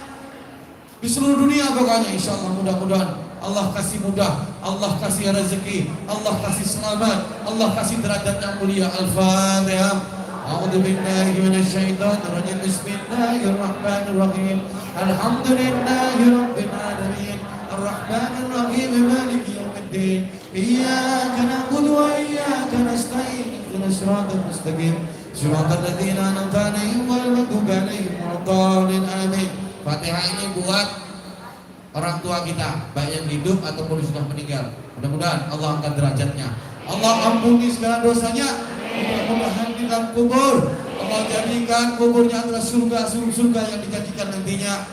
S2: di seluruh dunia pokoknya. Insya Allah mudah-mudahan Allah kasih mudah, Allah kasih rezeki, Allah kasih selamat, Allah kasih derajat yang mulia. Al-Fatihah. A'udzu billahi minasyaitonir rajim. Bismillahirrahmanirrahim. Alhamdulillahi rabbil alamin. Arrahmanir rahim. Maliki yaumiddin. Iyyaka na'budu wa iyyaka nasta'in. Ihdinas siratal mustaqim. Siratal ladzina an'amta 'alaihim ghairil maghdubi 'alaihim waladdallin. Amin. Fatihah ini buat orang tua kita, baik yang hidup ataupun sudah meninggal. Mudah-mudahan Allah angkat derajatnya, Allah ampuni segala dosanya. Mudah-mudahan di dalam kubur Allah jadikan kuburnya adalah surga yang dijanjikan nantinya.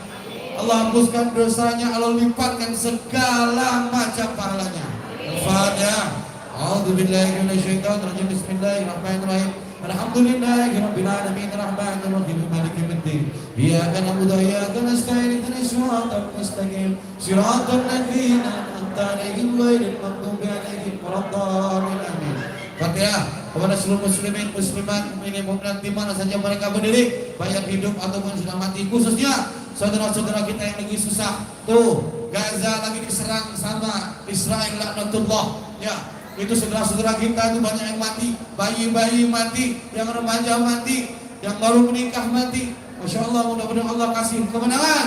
S2: Allah hapuskan dosanya, Allah lipatkan segala macam pahalanya. Al-Fatihah. A'udzu billahi minasyaitonir rajim. Bismillahirrahmanirrahim. Alhamdulillahi rabbil alamin. Arrahmanir rahim. Maliki yaumiddin. Iyyaka na'budu wa iyyaka nasta'in. Ihdinas siratal mustaqim. Siratal ladzina an'amta 'alaihim ghairil maghdubi 'alaihim waladdallin. Amin. Fatihah kepada seluruh muslimin, muslimat, mukminin, mukminat di mana saja mereka berdiri, baik yang hidup ataupun sudah mati, khususnya saudara-saudara kita yang lagi susah. Tuh, Gaza lagi diserang sama Israel laknatullah. Ya, itu saudara-saudara kita itu banyak yang mati, bayi-bayi mati, yang remaja mati, yang baru menikah mati. Masya Allah, mudah-mudahan Allah kasih kemenangan.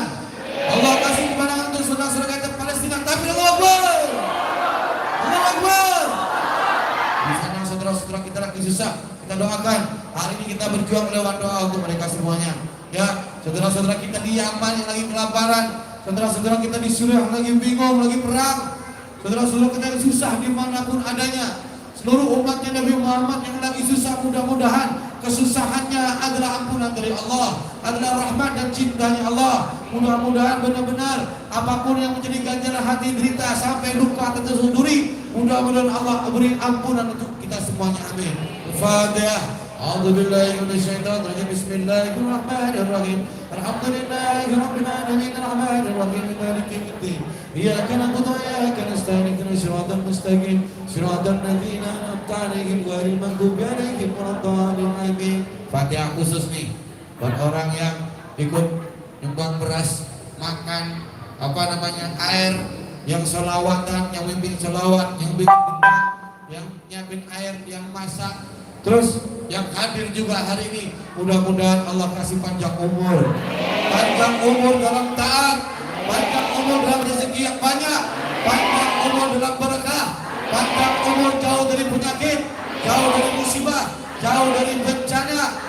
S2: Allah kasih kemenangan untuk saudara-saudara kita Palestina. Tapi Allah Akbar. Allah Akbar. Di sana saudara-saudara kita lagi susah, kita doakan. Hari ini kita berjuang lewat doa untuk mereka semuanya. Ya, saudara-saudara kita di Yaman yang lagi kelaparan, saudara-saudara kita di Suriah lagi bingung, lagi perang, saudara-saudara kita yang susah dimanapun adanya, seluruh umatnya Nabi Muhammad yang lagi susah, mudah-mudahan kesusahannya adalah ampunan dari Allah, adalah rahmat dan cintanya Allah. Mudah-mudahan benar-benar apapun yang menjadi ganjaran hati derita sampai luka tersendiri, mudah-mudahan Allah beri ampunan untuk kita semuanya. Amin. Al-Fatihah. A'udzu billahi minasyaitonir rajim. Bismillahirrahmanirrahim. Alhamdulillahi rabbil alamin. Arrahmanir rahim. Maliki yaumiddin. Iyyaka na'budu wa iyyaka nasta'in. Ihdinas siratal mustaqim. Siratal ladzina an'amta 'alaihim ghairil maghdubi 'alaihim waladdallin. Amin. Fatihah khusus nih buat orang yang ikut nyumbang beras, makan, air, yang sholawatan, yang mimpin sholawat, yang bikin gendang, yang nyiapin air, yang masak, terus yang hadir juga hari ini. Mudah-mudahan Allah kasih panjang umur dalam taat, panjang umur dalam rezeki yang banyak, panjang umur dalam berkah, panjang umur jauh dari penyakit, jauh dari musibah, jauh dari bencana.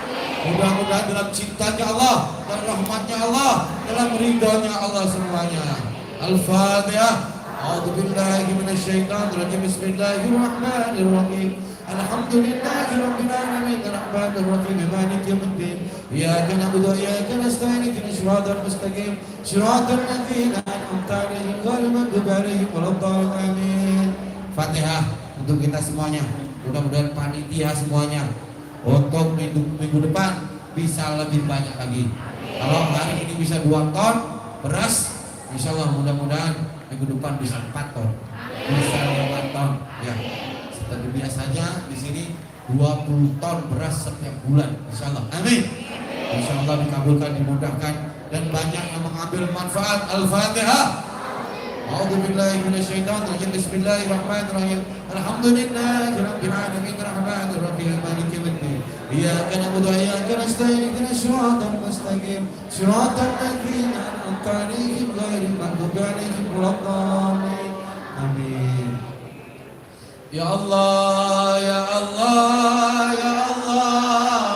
S2: Mudah-mudahan dalam cintanya Allah dan rahmatnya Allah, dalam ridhonya Allah semuanya. Al-Fatihah. A'udzu billahi minasyaitonir rajim. Bismillahirrahmanirrahim. Alhamdulillahi rabbil alamin. Arrahmanir rahim. Maliki yaumiddin. Iyyaka na'budu wa iyyaka nasta'in. Ihdinas siratal mustaqim. Siratal ladzina an'amta 'alaihim ghairil maghdubi 'alaihim waladdallin. Amin. Fatihah untuk kita semuanya. Mudah-mudahan panitia semuanya untuk minggu depan bisa lebih banyak lagi. Kalau hari ini bisa 2 ton beras, insya Allah mudah-mudahan minggu depan bisa 4 ton, bisa 5 ton. Ya, seperti biasanya di sini 20 ton beras setiap bulan, insya Allah. Amin. Insya Allah dikabulkan, dimudahkan, dan banyak yang mengambil manfaat. Al-Fatihah. A'udzu billahi minasyaitonir rajim. Bismillahirrahmanirrahim. Alhamdulillahi rabbil alamin. Arrahmanir rahim. Maliki yaumiddin. Iyyaka na'budu wa iyyaka nasta'in. Ihdinas siratal mustaqim. Siratal ladzina an'amta 'alaihim ghairil maghdubi 'alaihim waladdallin. Amin. Ya Allah, ya Allah, ya Allah.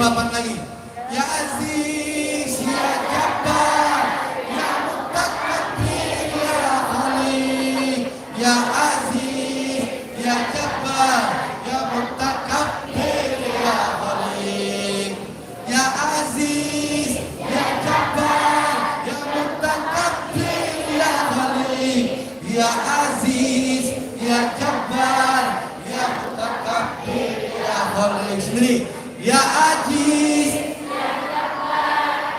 S2: Tambah 4 lagi. Ya Aziz, ya Jabbar, ya Mutakabbir, ya Khalik. Ya Aziz, ya Jabbar, ya Mutakabbir, ya Khalik. Ya Aziz, ya Jabbar, ya Mutakabbir, ya Khalik. Ya Aziz, ya Jabbar, ya Mutakabbir, ya Khalik. Sendiri. Ya Aziz,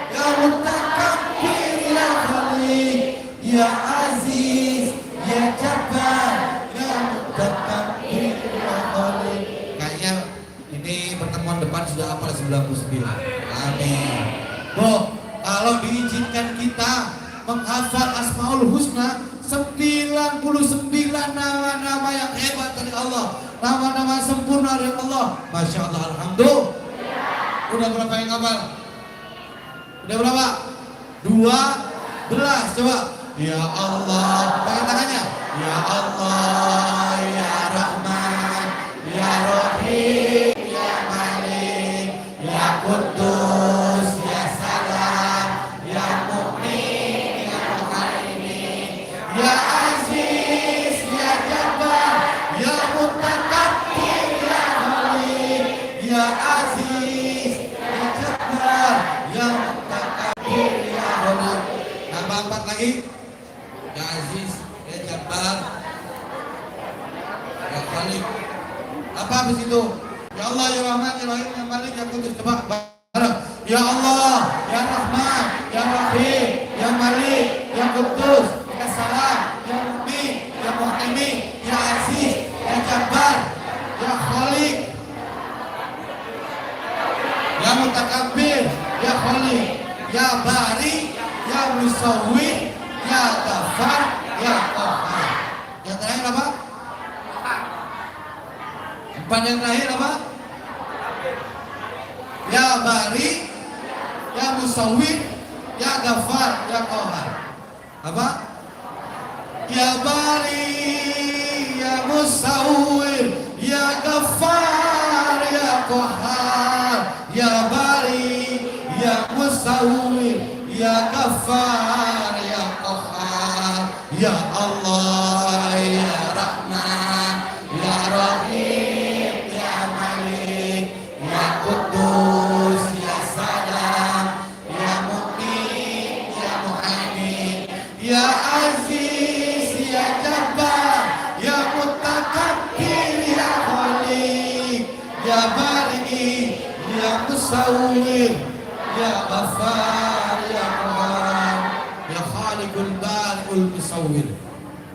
S2: ya Mutakabbir, ya Khalik. Ya Aziz, ya Jabbar, ya Mutakabbir, ya Khalik. Kayaknya ini pertemuan depan sudah hafal 99. Amin. Bu, kalau diizinkan kita menghafal Asmaul Husna 99 nama-nama yang hebat dari Allah, nama-nama sempurna dari Allah. Masya Allah, alhamdulillah. Udah berapa yang hafal? Udah berapa? 12. Coba. Ya Allah, pakai tangannya. Ya Allah, ya Rahman, ya Rahim, ya Malik, ya Qudus, ya Salam, ya Mu'min, ya Muhaimin, ya Aziz, ya Jabbar, ya Mutakabbir, ya Khalik. Ya Aziz, ya Jabbar, ya Mutakabbir, ya Khalik. Tambah 4 lagi. Ya Aziz, ya Jabbar, ya Khalik. Apa habis itu? Ya Allah, ya Rahman, ya Rahim, ya Malik, ya Qudus. Coba bareng. Ya Allah, ya Rahman, ya Rahim, ya Malik, ya Qudus, ya Salam, ya Mu'min, ya Muhaimin, ya Aziz, ya Jabbar, ya Khalik. Ya Mutakabbir, ya Khalik, ya Bari, ya Musawwir, ya Ghaffar, ya Qahhar. Yang terakhir apa? 4 yang terakhir apa? Ya Bari, ya Musawwir, ya Ghaffar, ya Qahhar. Apa? Ya Bari, ya Musawwir, ya Ghaffar, ya Qahhar. Ya Bari, ya Musawwir, ya Ghaffar, ya Qahhar. Ya Allah, ya Rahman, ya Rahim, ya Malik, ya Qudus, ya Salam, ya Mu'min, ya Muhaimin, ya Aziz, ya Jabbar, ya Mutakabbir, ya Khalik. Ya Bari, ya Musawwir, ya Ghaffar, ya Qahhar. Ya Khaliqul Bari'ul Musawwir.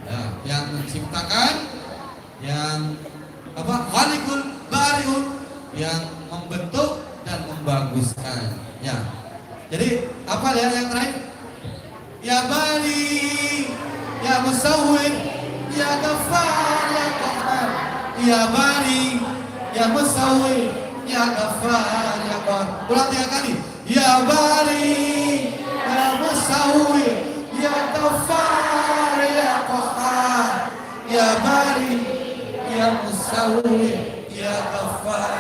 S2: Ya, yang menciptakan, yang apa? Khaliqul Bari'ul, yang membentuk dan membaguskan. Ya. Jadi apa ya yang terakhir? Ya Bari, ya Musawwir, ya Ghaffar, ya Qahhar. Ya Bari, ya Musawwir, ya Ghaffar, ya Qahhar. Ulang 3 kali. Ya Bari, ya Musawwir, ya Ghaffar, ya Qahhar. Ya Bari, ya Musawwir, ya Ghaffar,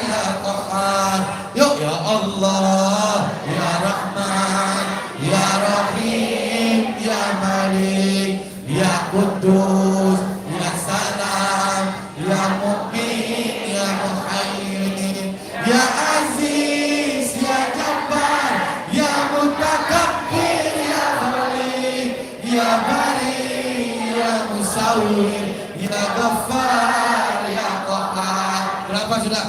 S2: ya Qahhar. Yuk, ya Allah, ya Rahman, ya Rahim, ya Malik, ya Qudus, ya Salam, ya Mu'min, ya Muhaimin, ya Aziz, ya Jabbar, ya Mutakabbir, ya Khalik. Ya Bari, ya Musawwir, ya Ghaffar, ya Qahhar. Berapa sudah?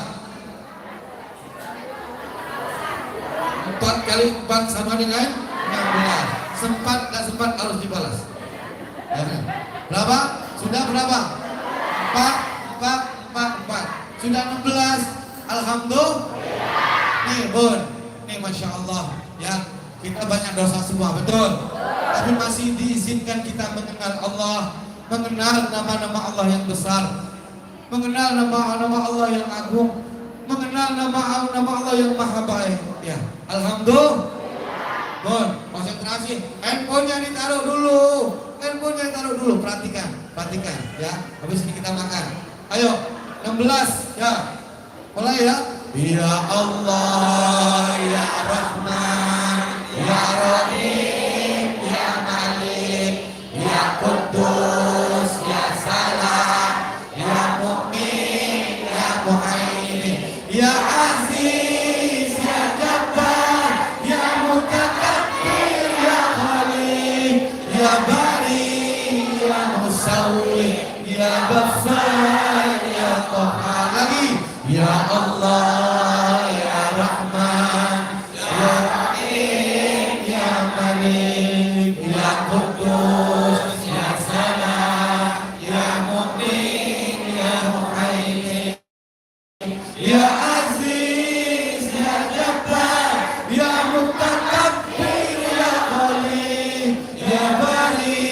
S2: 4 kali 4 sama dengan 16. Sempat gak sempat harus dibalas. Ya kan? Berapa? Sudah berapa? 4. Sudah 16. Alhamdulillah. Nih Bun, nih Masya Allah ya, kita banyak dosa semua, betul. Tapi masih diizinkan kita mengenal Allah, mengenal nama-nama Allah yang besar, mengenal nama-nama Allah yang agung, mengenal nama-nama Allah yang maha baik. Ya, alhamdulillah. Bon, konsentrasi. Handphonenya ditaruh dulu. Handphonenya taruh dulu. Perhatikan ya. Habis ini kita makan. Ayo, 16 ya. Mulai ya. Ya Allah, Ya Rahman, Ya Rahim, Ya Malik, Ya Kudus, Ya Salam, Ya Mu'min, Ya Muhaimin, Ya Aziz, Ya Jabbar, Ya Mutakabbir, Ya Khalid, Ya Bari, Ya Musawwi, Ya Ghaffar, Ya Qahhar. Lagi, Ya Allah, Ya Rahman, Ya Rahim, Ya Malik, Ya Kudus, Ya Salam, Ya Mu'min, Ya Muhaimin, Ya Aziz, Ya Jabbar, Ya Mutakabbir, Ya Khalid, Ya Bari,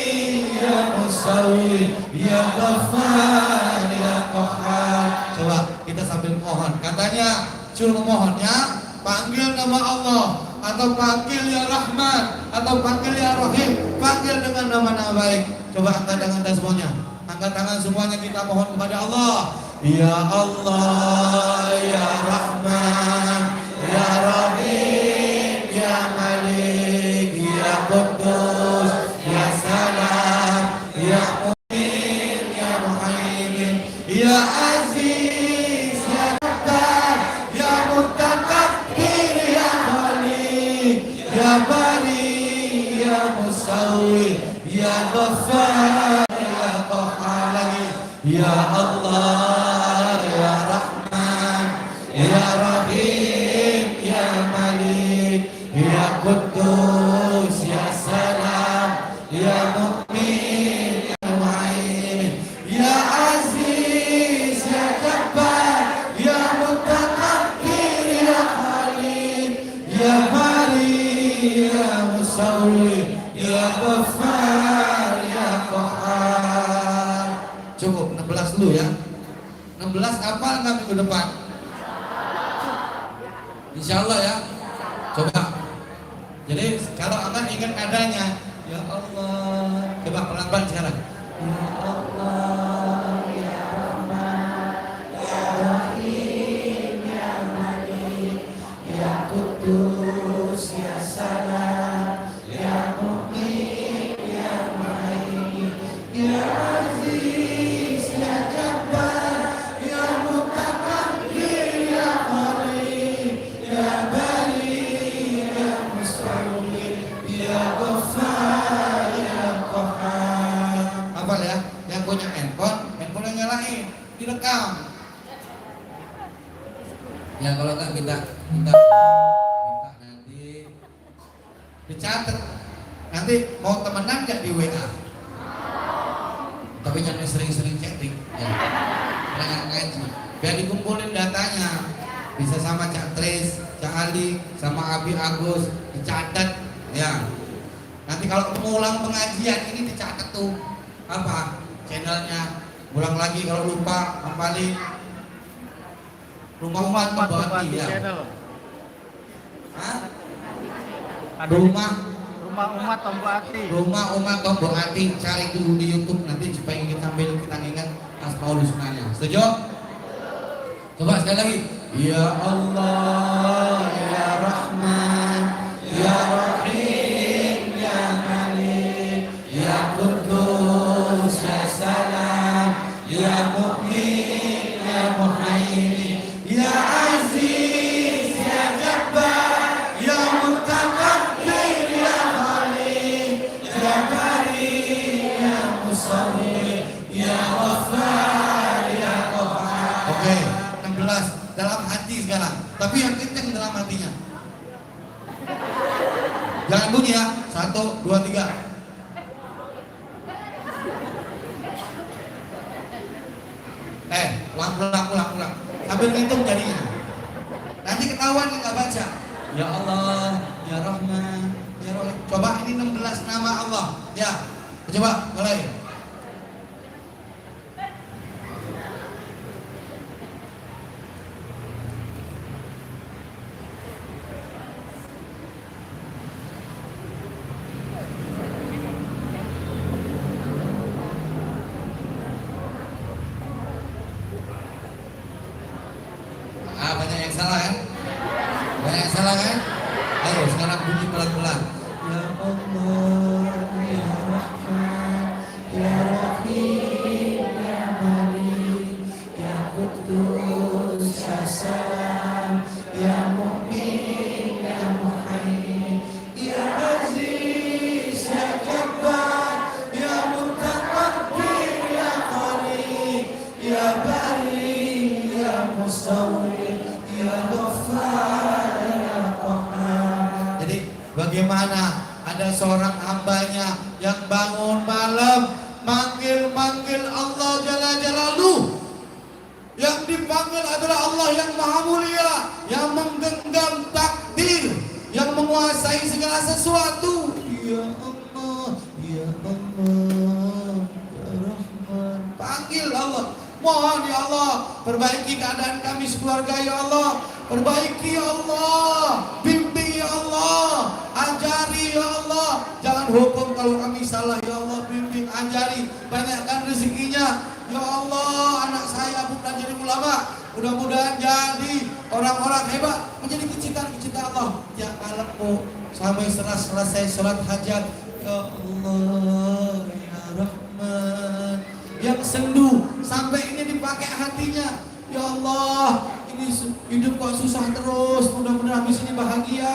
S2: Ya Musawwi, Ya Ghaffar, Ya Qahhar. Coba kita sambil mohon. Katanya suruh mohonnya panggil nama Allah atau panggil Ya Rahman atau panggil Ya Rahim, panggil dengan nama-nama baik. Coba angkat tangan kita semuanya. Angkat tangan semuanya, kita mohon kepada Allah. Ya Allah, Ya Rahman, Ya Rahim, Ya Malik, Ya Kudus, Ya Salam, Ya Mu'min, Ya Muhaimin, Ya Aziz, Ya Jabbar, Ya Mutakabbir, Ya Khalid, Ya Bari, Ya Musawwi, Ya Ghaffar, Ya Qahhar. Lagi, Ya Allah, Ya Rahman, Ya Rahim, Ya Malik, Ya Kudus, Ya Salam, Ya Mu'min, Ya Muhaimin, Ya Aziz, Ya Jabbar, Ya Mutakabbir, Ya Khalid, Ya Bari, Ya Musawwi, Ya Ghaffar, Ya Qahhar. Cukup 16 dulu ya. 16 hafal nggak minggu depan? Insya Allah ya. Coba. Jadi kalau akan ingat adanya, Ya Allah. Coba pelan-pelan sekarang. Ya Allah, Ya Rahman, Ya Rahim, Ya Malik, Ya Kudus, Ya Salam, Ya Mu'min, Ya Muhaimin, Ya Aziz, Ya Jabbar, Ya Mutakabbir, Ya Khalid, Ya Bari, Ya Musawwi, Ya Ghaffar, Ya Qahhar. Hafal ya? Yang punya handphone nyalain, direkam. Ya kalau enggak minta nanti dicatat. Nanti mau temenan nggak di WA? Tapi jangan sering-sering chatting ya. Jangan ngaji. Biar dikumpulin datanya. Bisa sama Cak Tris, Cak Ali, sama Abi Agus, dicatat ya. Nanti kalau mengulang pengajian ini dicatat tuh apa channelnya. Ulang lagi kalau lupa, hafalin. Rumah umat Tombowati ya. Hah? Rumah
S3: umat Tombowati.
S2: Rumah umat Tombowati, cari dulu di YouTube nanti supaya kita sambil kita ingat Asmaul Husnanya. Setuju? Coba sekali lagi. Ya Allah, Ya Rahman, Ya Rahim, Ya Malik, Ya Kudus, Ya Salam, Ya Mu'min, Ya Muhaimin, Ya Aziz, Ya Jabbar, Ya Mutakabbir, Ya Khalid, Ya Bari, Ya Musawwi, Ya Ghaffar, Ya Qahhar. Oke, 16 dalam hati sekarang. Tapi yang kenceng dalam hatinya. Jangan bunyi ya. 1, 2, 3. Ulang. Sambil ngitung jadinya. Nanti ketahuan nggak baca. Ya Allah, Ya Rahman, Ya Rahim. Coba ini 16 nama Allah. Ya. Coba mulai. Banyak yang salah Banyak salah kan? Ayo sekarang bunyi pelan-pelan. Ya Allah, ya Rahman, ya Rahim, ya Malik, ya Qudus, ya Salam, ya Mu'min, ya Muhaimin, ya Aziz, ya Jabbar, ya Mutakabbir, ya Khaliq, ya Bari, ya Mustawir, ya Ghaffar, ya Qahhar. Jadi bagaimana ada seorang hambanya yang bangun malam manggil-manggil Allah Jalla Jalaluhu. Yang dipanggil adalah Allah yang Maha Mulia, yang menggenggam takdir, yang menguasai segala sesuatu. Ya Allah, ya Allah, ya Rahman. Panggil Allah. Mohon ya Allah, perbaiki keadaan kami sekeluarga ya Allah. Perbaiki ya Allah, bimbing ya Allah, ajari ya Allah. Jangan hukum kalau kami salah ya Allah, bimbing, ajari, banyakkan rezekinya. Ya Allah, anak saya bukan jadi ulama, mudah-mudahan jadi orang-orang hebat, menjadi kecintaan Allah. Ya kalapku sampai selesai sholat hajat. Ya Allah, ya Rahman, yang sendu sampai ini dipakai hatinya. Ya Allah, ini hidup kok susah terus, mudah-mudahan habis ini bahagia,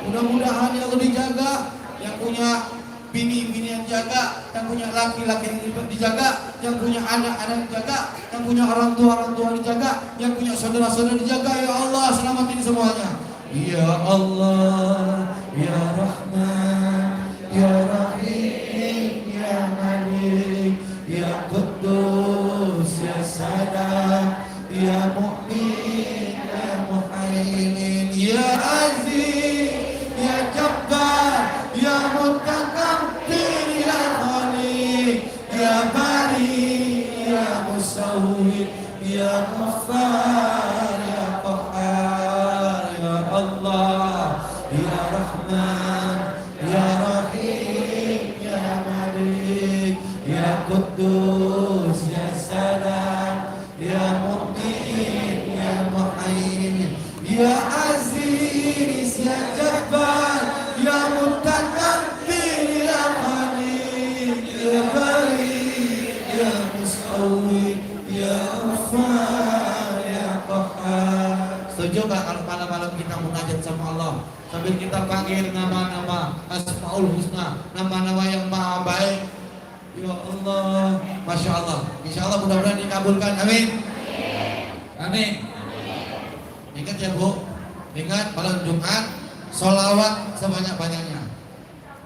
S2: mudah-mudahan ya Allah dijaga, yang punya bini yang jaga, yang punya laki-laki yang dijaga, yang punya anak-anak dijaga, yang punya orang tua dijaga, yang punya saudara-saudara dijaga. Ya Allah, selamatin semuanya. Ya Allah, ya Rahman, ya Rahim, ya Malik, ya Qudus, ya Salam, ya Mu'min, ya Muhaimin, ya Aziz, ya Jabbar, ya Mutakabbir, ya Khaliq, ya Bari, ya Musawwir, ya Ghaffar, ya Qahhar. Ya Allah, ya Rahman, ya Rahim, ya Malik, ya Qudus, ya Salam, ya Mu'min, ya Muhaimin, ya Aziz, ya Jabbar, ya Mutakabbir, ya Khaliq, ya Bari, ya Musawwir, ya Ghaffar, ya Qahhar. Setuju gak kalau malam-malam kita munajat sama Allah sambil kita panggil nama-nama Asmaul Husna, nama-nama yang maha baik. Ya Allah, Masya Allah. Insya Allah mudah-mudahan dikabulkan. Amin. Amin. Ingat ya Bu, ingat malam Jumat sholawat sebanyak-banyaknya.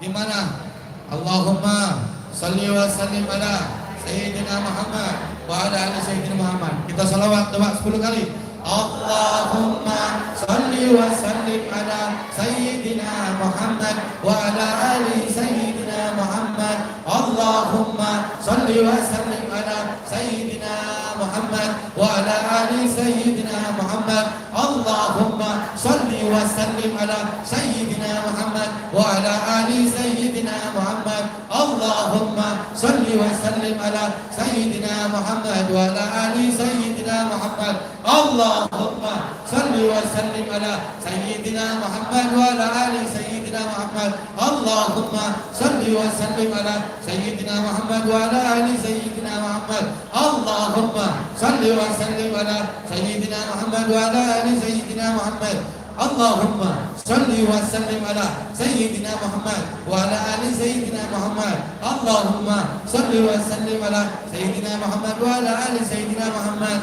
S2: Gimana? Allahumma salli wa sallim ala Sayyidina Muhammad wa ala ali Sayyidina Muhammad. Kita sholawat coba 10 kali. Allahumma salli wa sallim ala Sayyidina Muhammad wa ala ali Sayyidina Muhammad. Allahumma salli wa sallim ala Sayyidina Muhammad wa ala ali Sayyidina Muhammad. Allahumma salli wa sallim ala Sayyidina Muhammad wa ala ali Sayyidina Muhammad. Allahumma salli wa sallim ala Sayyidina Muhammad wa ala ali Sayyidina Muhammad. Allahumma salli wa sallim ala Sayyidina Muhammad wa ala ali Sayyidina Muhammad. Allahumma salli wa sallim ala Sayyidina Muhammad wa ala ali Sayyidina Muhammad. Allahumma salli wa sallim ala Sayyidina Muhammad wa ala ali Sayyidina Muhammad. Allahumma salli wa sallim ala Sayyidina Muhammad wa ala ali Sayyidina Muhammad. Allahumma salli wa sallim ala Sayyidina Muhammad wa ala ali Sayyidina Muhammad.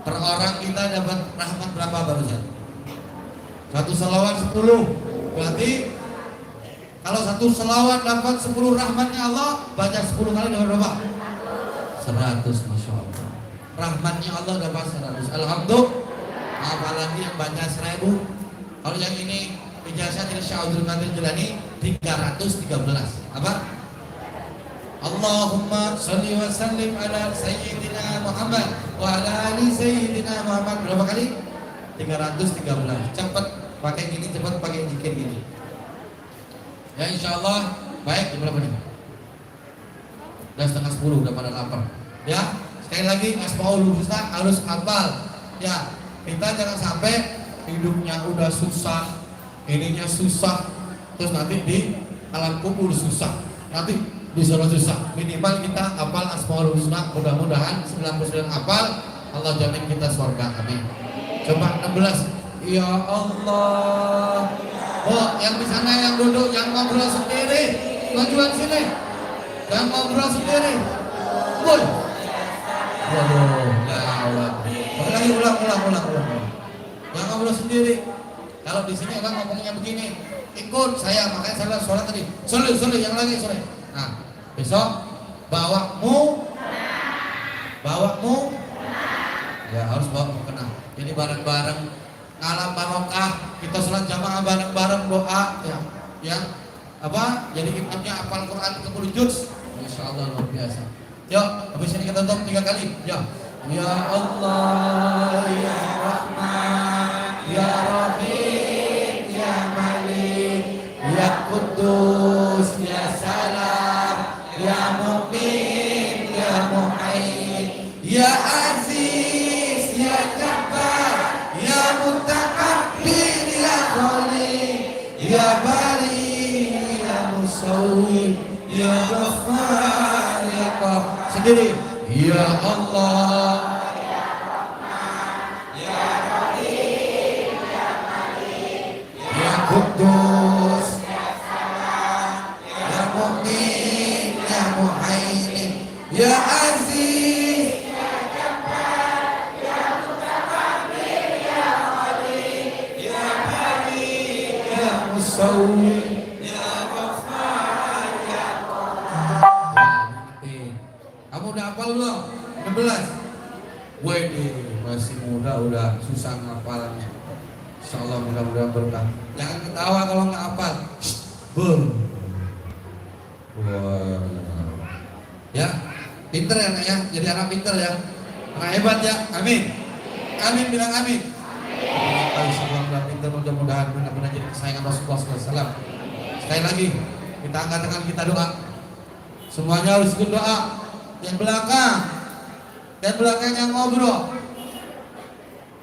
S2: Per orang kita dapat rahmat berapa barusan? Satu selawat 10. Berarti kalau satu selawat dapat 10 rahmatnya Allah, baca 10 kali dapat berapa? 100. Masya Allah. Rahmatnya Allah dapat 100. Alhamdulillah. Apalagi yang baca 1000. Kalau yang ini ijazah dari Syekh Abdul Qadir Jilani 313. Apa? Allahumma salli wa sallim ala Sayyidina Muhammad wa ala ali Sayyidina Muhammad. Berapa kali? 313. Cepat pakai gini, cepat pakai zikir gini. Ya insyaallah. Baik, berapa nih? Udah setengah 10, udah pada lapar. Ya, sekali lagi Asmaul Husna harus hafal. Ya, kita jangan sampai hidupnya udah susah, ininya susah, terus nanti di alam kubur susah, nanti di sana susah. Minimal kita hafal Asmaul Husna, mudah-mudahan 99 hafal, Allah jamin kita surga. Amin. Coba 16. Ya Allah. Oh, yang di sana yang duduk, yang ngobrol sendiri, majuan sini. Yang ngobrol sendiri. Woi. Waduh, ya Allah. Lagi ulang. Yang ngobrol sendiri. Kalau di sini orang ngomongnya begini, ikut saya, makanya saya sholat tadi. Sore, yang lagi sore. Nah, besok bawamu, ya harus bawa mukena. Jadi bareng-bareng ngalam barokah, kita sholat jamaah bareng-bareng doa, ya apa? Jadi imamnya hafal Quran 30 juz, Insya Allah luar biasa. Yuk, habis ini kita tutup 3 kali. Ya Allah, ya Rahman, ya Rahim, ya Malik, ya Kudus, ya Salam, ya Mu'min, ya Mu'aid, ya Aziz, ya Jabbar, ya Mutakabbir, ya Khaliq, ya Bari, ya Musawwir, ya Ghaffar, ya Qahhar. Sendiri. Ya Allah, ya Rahim, ya Malik, ya Kudus, ya Salam, ya Mu'min, ya Muhaimin, ya Aziz, ya Jabbar, ya Mutakabbir, ya Khaliq, ya Bari, ya Musawwir, ya Ghaffar, ya Qahhar. Kamu udah hafal belum? 16. Waduh, masih muda udah susah ngapalnya. Insyaallah mudah-mudahan berkah. Jangan ketawa kalau nggak hafal. Wah. Ya, pinter ya nak ya. Jadi anak pinter ya. Anak hebat ya. Amin. Amin, bilang amin. Amin. Insyaallah pinter, mudah-mudahan benar-benar jadi kesayangan Rasulullah SAW. Sekali lagi kita angkat tangan, kita doa. Semuanya harus ikut doa. Yang belakang yang ngobrol.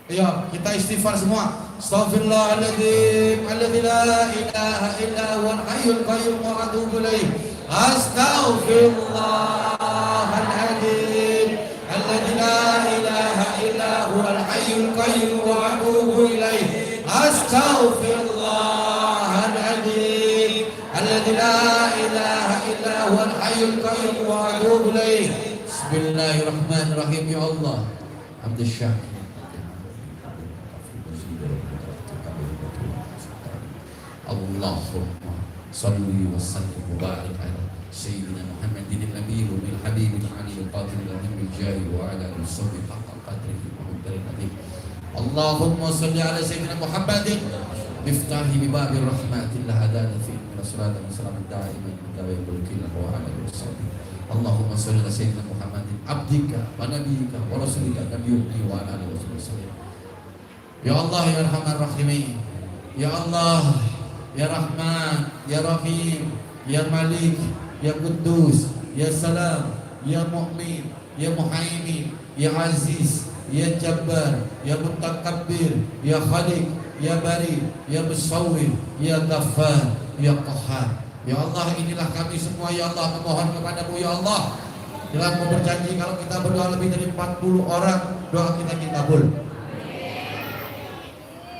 S2: Ayo kita istighfar semua. Astaghfirullahaladzim alladzi la ilaha illa huwal hayyul qayyum wa atubu ilaih. Astaghfirullahaladzim alladzi la ilaha illa huwal hayyul qayyum wa atubu ilaih. Astaghfirullahaladzim alladzi la ilaha illa huwal hayyul qayyum wa atubu ilaih. Bismillahirrahmanirrahim. Ya Allah, hamdul syakir. Allahumma salli wa sallim wa barik ala sayyidina Muhammadin nabiyil umil habibil aliyil qadir al-hamil jari wa ala al-sabbi haqqa qadrihi wa qadrihi nadim. Allahumma salli ala sayyidina Muhammadin miftahi bibabir rahmatillah hadana fi min as-salati wa salam da'iman mutawalil killah wa ala al-sabbi. Allahumma salli ala sayyidina Muhammadin abdika wa nabiyyika wa rasulika nabiyyika wa ala alihi wasallam. Ya Allah ya Arhamar Rahimin. Ya Allah, ya Rahman, ya Rahim, ya Malik, ya Kudus, ya Salam, ya Mu'min, ya Muhaimin, ya Aziz, ya Jabbar, ya Mutakabbir, ya Khaliq, ya Bari, ya Musawwir, ya Ghaffar, ya Qahhar. Ya Allah, inilah kami semua ya Allah memohon kepadamu ya Allah. Jangan mau berjanji kalau kita berdoa lebih dari 40 orang, doa kita dikabul.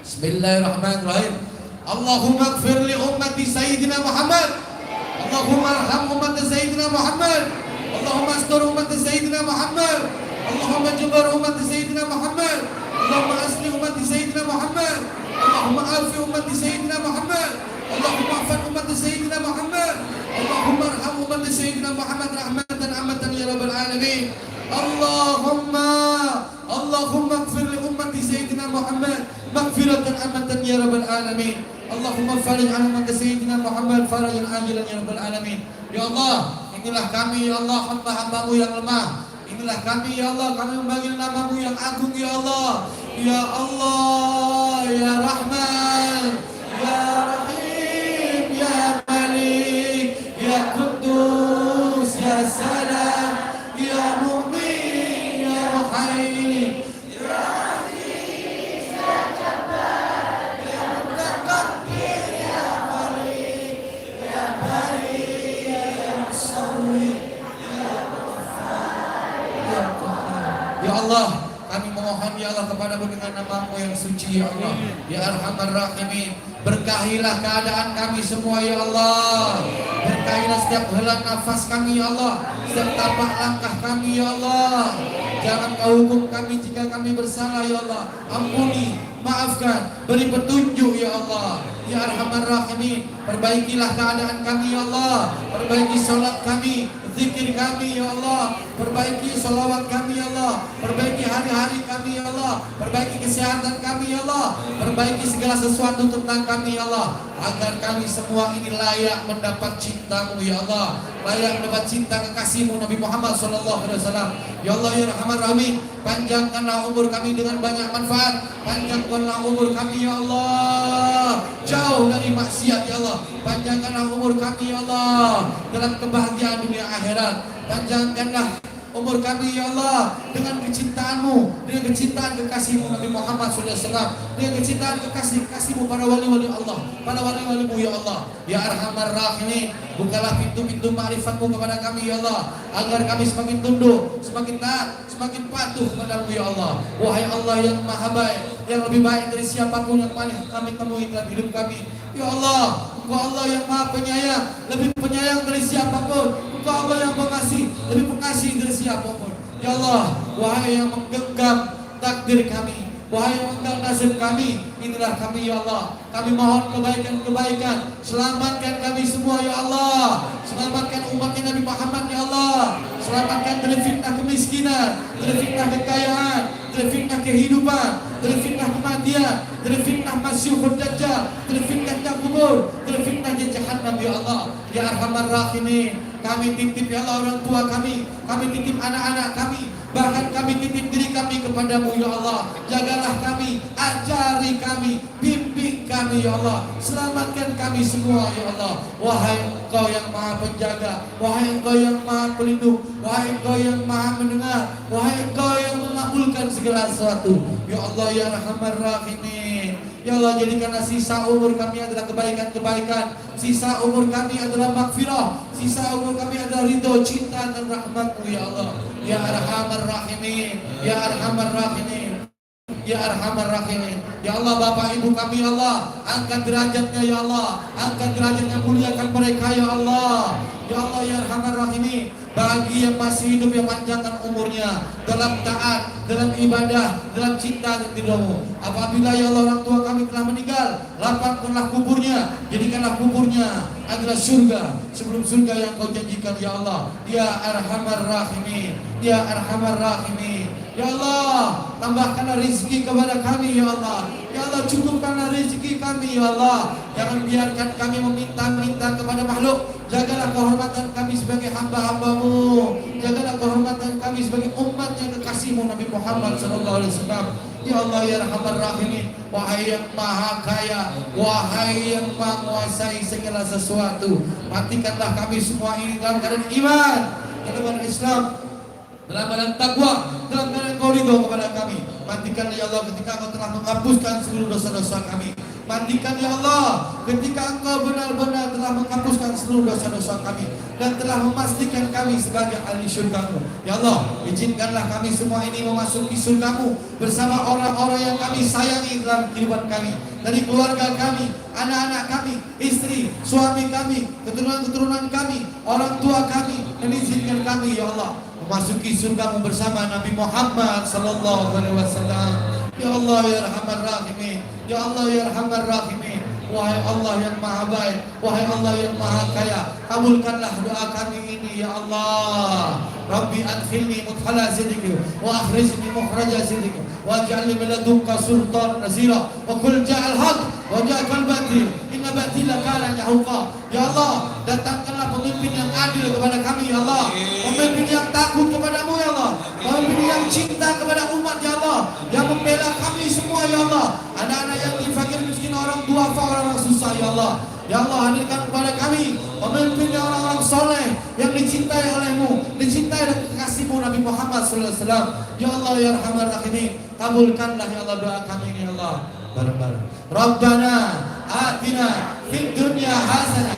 S2: Bismillahirrahmanirrahim. Allahumma ighfir li ummati Sayyidina Muhammad. Allahumma arham ummati Sayyidina Muhammad. Allahumma astur ummati Sayyidina Muhammad. Allahumma jabbar ummati Sayyidina Muhammad. Allahumma asli ummati Sayyidina Muhammad. Allahumma afi ummati Sayyidina Muhammad. Allahumma afan ummati Sayyidina Muhammad. Allahumma arham ummati Sayyidina Muhammad rahmatan amatan ya rabbal alamin. Allahumma ighfir li ummati Sayyidina Muhammad maghfiratan amatan ya rabbal alamin. Allahumma farij an ummati Sayyidina Muhammad farajan ajilan ya rabbal alamin. Ya Allah, inilah kami ya Allah, hamba-hambamu yang lemah. Inilah kami ya Allah, kami memanggil namamu yang agung ya Allah. Ya Allah, ya Rahman, ya Rahim, ya Malik, ya Kudus, ya Salam, ya Mu'min, ya Muhaimin, ya Aziz, ya Jabbar, ya Allah kepadamu dengan nama-Mu yang suci ya Allah. Ya Arhamar Rahimin, berkahilah keadaan kami semua ya Allah. Berkahilah setiap helaan nafas kami ya Allah, setiap tapak langkah kami ya Allah. Jangan Kau hukum kami jika kami bersalah ya Allah. Ampuni, maafkan, beri petunjuk ya Allah. Ya Arhamar Rahimin, perbaikilah keadaan kami ya Allah. Perbaiki salat kami, zikir kami ya Allah. Perbaiki salawat kami ya Allah. Perbaiki hari-hari kami ya Allah. Perbaiki kesehatan kami ya Allah. Perbaiki segala sesuatu tentang kami ya Allah, agar kami semua ini layak mendapat cinta-Mu ya Allah, layak mendapat cinta kekasih-Mu Nabi Muhammad SAW. Ya Allah ya Rahman Rahim, panjangkanlah umur kami dengan banyak manfaat. Panjangkanlah umur kami ya Allah, jauh dari maksiat ya Allah. Panjangkanlah umur kami ya Allah, dalam kebahagiaan dunia akhirat. Panjangkanlah umur kami ya Allah dengan kecintaan-Mu, dengan kecintaan kekasih-Mu Nabi Muhammad SAW, dengan kecintaan kekasih-kekasih-Mu para wali-wali Allah, para wali-wali-Mu ya Allah. Ya Arhamar Rahimin, bukalah pintu-pintu ma'rifat-Mu kepada kami ya Allah, agar kami semakin tunduk, semakin taat, semakin patuh kepada-Mu ya Allah. Wahai Allah yang maha baik, yang lebih baik dari siapapun yang paling kami temui dalam hidup kami ya Allah. Engkau Allah yang maha penyayang, lebih penyayang dari siapapun. Engkau Allah yang pengasih, lebih pengasih dari siapapun ya Allah. Wahai yang menggenggam takdir kami, wahai yang menggenggam nasib kami, inilah kami ya Allah. Kami mohon kebaikan-kebaikan, selamatkan kami semua ya Allah. Selamatkan umat Nabi Muhammad ya Allah. Selamatkan dari fitnah kemiskinan, dari fitnah kekayaan, dari fitnah kehidupan, dari fitnah kematian, dari fitnah Masyihud Dajjal, dari fitnah kubur, dari fitnah jahannam ya Allah. Ya Arhamar Rahimin, kami titip ya Allah orang tua kami titip anak-anak kami, bahkan kami titip diri kami kepadamu ya Allah. Jagalah kami, ajari kami, bimbing kami ya Allah. Selamatkan kami semua ya Allah. Wahai Engkau yang maha penjaga, wahai Engkau yang maha pelindung, wahai Engkau yang maha mendengar, wahai Engkau yang mengabulkan segala sesuatu ya Allah. Ya Arhamar Rahimin, ya Allah, jadikanlah sisa umur kami adalah kebaikan-kebaikan, sisa umur kami adalah maghfirah, sisa umur kami adalah ridho, cinta dan rahmat-Mu ya Allah. Ya Arhamar Rahimin, ya Arhamar Rahimin, ya Arhamar Rahimin. Ya Allah, bapak ibu kami ya Allah, angkat derajatnya ya Allah, angkat derajatnya, muliakan mereka ya Allah. Ya Allah ya Arhamar Rahimin, bagi yang masih hidup yang panjangkan umurnya dalam taat, dalam ibadah, dalam cinta dan ridho-Mu. Apabila ya Allah orang tua kami telah meninggal, lapangkanlah kuburnya, jadikanlah kuburnya adalah surga sebelum surga yang Kau janjikan ya Allah. Ya Arhamar Rahimin, ya Arhamar Rahimin. Ya Allah, tambahkanlah rezeki kepada kami ya Allah. Ya Allah, cukupkanlah rezeki kami ya Allah. Jangan biarkan kami meminta-minta kepada makhluk. Jagalah kehormatan kami sebagai hamba-hamba-Mu. Jagalah kehormatan kami sebagai umat yang kekasih-Mu Nabi Muhammad SAW. Ya Allah ya Arhamar Rahimin, wahai yang maha kaya, wahai yang maha menguasai segala sesuatu, matikanlah kami semua ini dalam keadaan iman, dalam keadaan Islam, dalam keadaan takwa, dalam keadaan Kau ridho kepada kami. Matikanlah ya Allah ketika Kau telah menghapuskan seluruh dosa-dosa kami. Matikan ya Allah ketika Engkau benar-benar telah menghapuskan seluruh dosa-dosa kami dan telah memastikan kami sebagai ahli syurga-Mu. Ya Allah, izinkanlah kami semua ini memasuki surga-Mu bersama orang-orang yang kami sayangi dalam kehidupan kami, dari keluarga kami, anak-anak kami, istri, suami kami, keturunan-keturunan kami, orang tua kami, dan izinkan kami ya Allah memasuki surga-Mu bersama Nabi Muhammad SAW. Ya Allah ya Arhamar Rahimin, ya Allah ya Arhamar Rahimin. Wahai Allah yang maha baik, wahai Allah yang maha kaya, kabulkanlah doa kami ini ya Allah. Rabbi adkhilni mudkhala sidqi wa akhrijni mukhraja sidqi waj'alni min ladunka sultanan nazira wa qul ja'al haqq wa ja'al batil inna batila kana yahuqa. Ya Allah, datangkanlah pemimpin yang adil kepada kami ya Allah, pemimpin yang takut kepadamu ya Allah, pemimpin yang cinta kepada umat ya Allah, yang membela kami semua ya Allah, anak-anak yang fakir miskin, orang duafa, orang susah ya Allah. Ya Allah, hadirkan kepada kami pemimpin yang orang-orang soleh yang dicintai oleh-Mu, dicintai dan kekasih-Mu Nabi Muhammad SAW. Ya Allah ya Arhamar Rahimin, kabulkanlah ya Allah doa kami ini ya Allah. Bareng-bareng. Rabbana atina fid dunya hasanah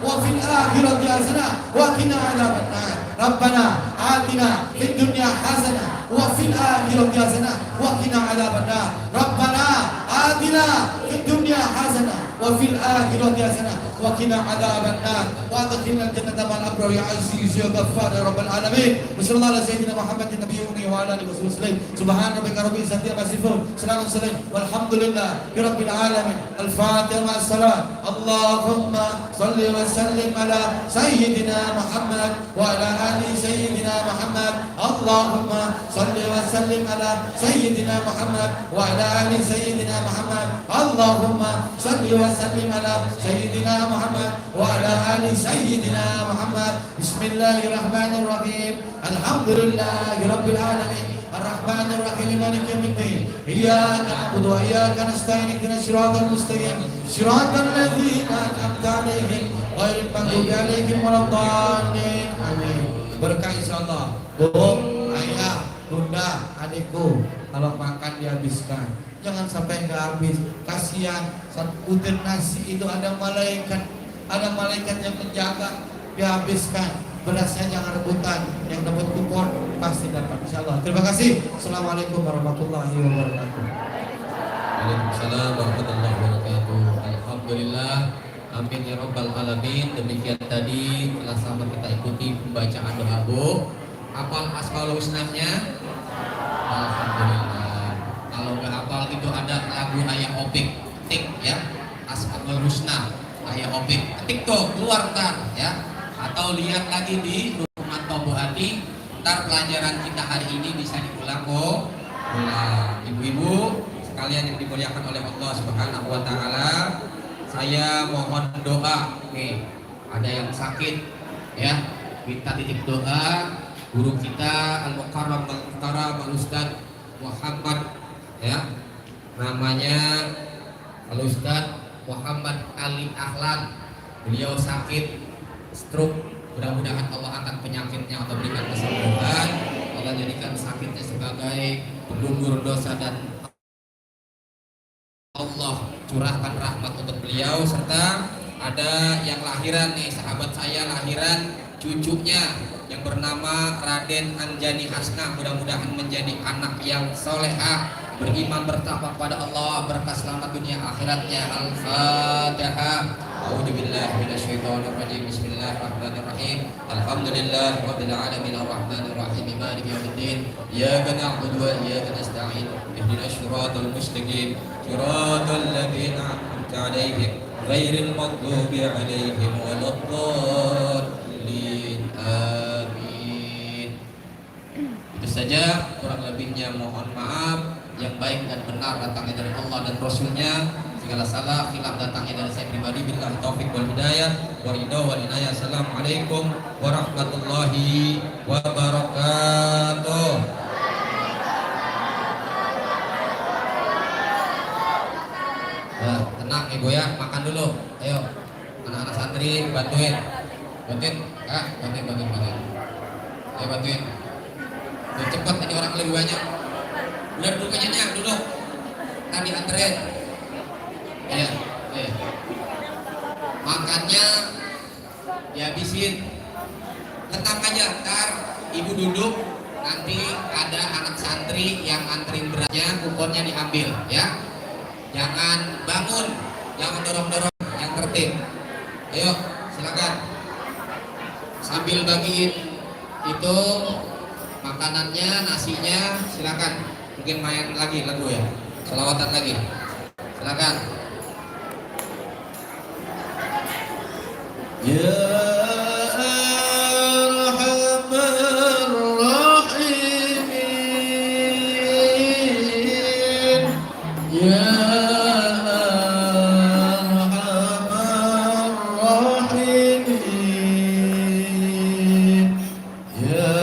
S2: wa fil akhirati hasanah wa qina adzabannar. Rabbana atina fid dunya hasanah wa fil akhirati hasanah wa qina adzabannar. Rabbana atina fid dunya hasanah wa fil akhirati hasanah wa qina adzabannar wa adkhilna jannata ma'al abrar ya aziz ya ghaffar ya rabbal alamin. Sallallahu alaihi sayyidina Muhammadin nabiyyi wa ala alihi wasallam. Subhana rabbika rabbil izzati amma yasifun. Salamun walhamdulillah rabbil alamin. Al-Fatihah ma'as salam. Allahumma salli wa sallim ala sayyidina Muhammad wa ala ali sayyidina Muhammad. Allahumma salli wa sallim ala sayyidina Muhammad wa ala ali sayyidina Muhammad. Allahumma salli wa sallim ala sayyidina Muhammad wa ala ali sayyidina Muhammad. Bismillahirrahmanirrahim. Alhamdulillahi rabbil alamin. الرحمن الرحيم مالك يوم الدين إياك نعبد وإياك نستعين اهدنا الصراط المستقيم صراط الذين أنعمت عليهم غير المغضوب عليهم ولا الضالين آمين. Berkah insyaallah. Bu, ayah, bunda, adikku, kalau makan dihabiskan. Jangan sampai nggak habis. Kasihan saat utir nasi itu ada malaikat yang menjaga, dihabiskan. Berasnya jangan rebutan, yang dapat kupon pasti dapat insyaallah. Terima kasih. Assalamualaikum warahmatullahi wabarakatuh.
S1: Waalaikumsalam warahmatullahi wabarakatuh. Alhamdulillah, amin ya rabbal alamin. Demikian tadi telah sama kita ikuti pembacaan doa Bu. Hafal Asmaul Husnanya? Alhamdulillah. Kalau nggak hafal itu ada lagu Ayah Opik, ketik ya. Asmaul Husna, Ayah Opik, ketik tuh keluar ntar ya. Atau lihat lagi di rumah Tombo Hati. Ntar pelajaran kita hari ini bisa diulang kok. Ulang. Ibu-ibu sekalian yang dimuliakan oleh Allah Subhanahu wa taala, saya mohon doa. Oke, ada yang sakit ya. Kita titip doa guru kita Al-Mukarram Al-Ustaz Muhammad ya. Namanya Al-Ustaz Muhammad Ali Ahlan. Beliau sakit stroke, mudah-mudahan Allah akan penyakitnya atau berikan kesembuhan. Allah jadikan sakitnya sebagai penggugur dosa dan Allah curahkan rahmat untuk beliau. Serta ada yang lahiran nih, sahabat saya lahiran cucunya yang bernama Raden Anjani Hasna, mudah-mudahan menjadi anak yang solehah, beriman bertakwa kepada Allah, berkah selamat dunia akhiratnya. Al-Fatihah. A'udzubillahi minasyaitonirrajim. Bismillahirrahmanirrahim. Alhamdulillah rabbil alamin arrahmanir rahim maliki yaumiddin. Iyyaka na'budu wa iyyaka nasta'in. Ihdinas siratal mustaqim. Siratal ladzina an'amta 'alaihim ghairil maghdubi 'alaihim waladdallin. Amin. Itu saja, kurang lebihnya mohon maaf. Yang baik dan benar datangnya dari Allah dan Rasulnya, segala salah khilaf datangnya dari saya pribadi. Billahi taufik wal hidayah wa ridha wal inayah. Assalamualaikum warahmatullahi wabarakatuh. Nah, tenang ibu ya, makan dulu. Ayo anak-anak santri bantuin bantuin. Ayo bantuin. Udah cepat, tadi orang lebih banyak. Udah duduk kenyang, duduk. Tadi anterin. Ya. Makannya dihabisin. Tenang aja, ntar ibu duduk. Nanti ada anak santri yang anterin beratnya, kuponnya diambil ya. Jangan bangun, jangan dorong-dorong, yang tertib. Ayo, silakan. Sambil bagiin itu makanannya, nasinya, silakan. Mungkin main lagi lagu ya, selawatan lagi, silakan.
S2: Ya Arhamar Rahimin, Ya Arhamar Rahimin, Ya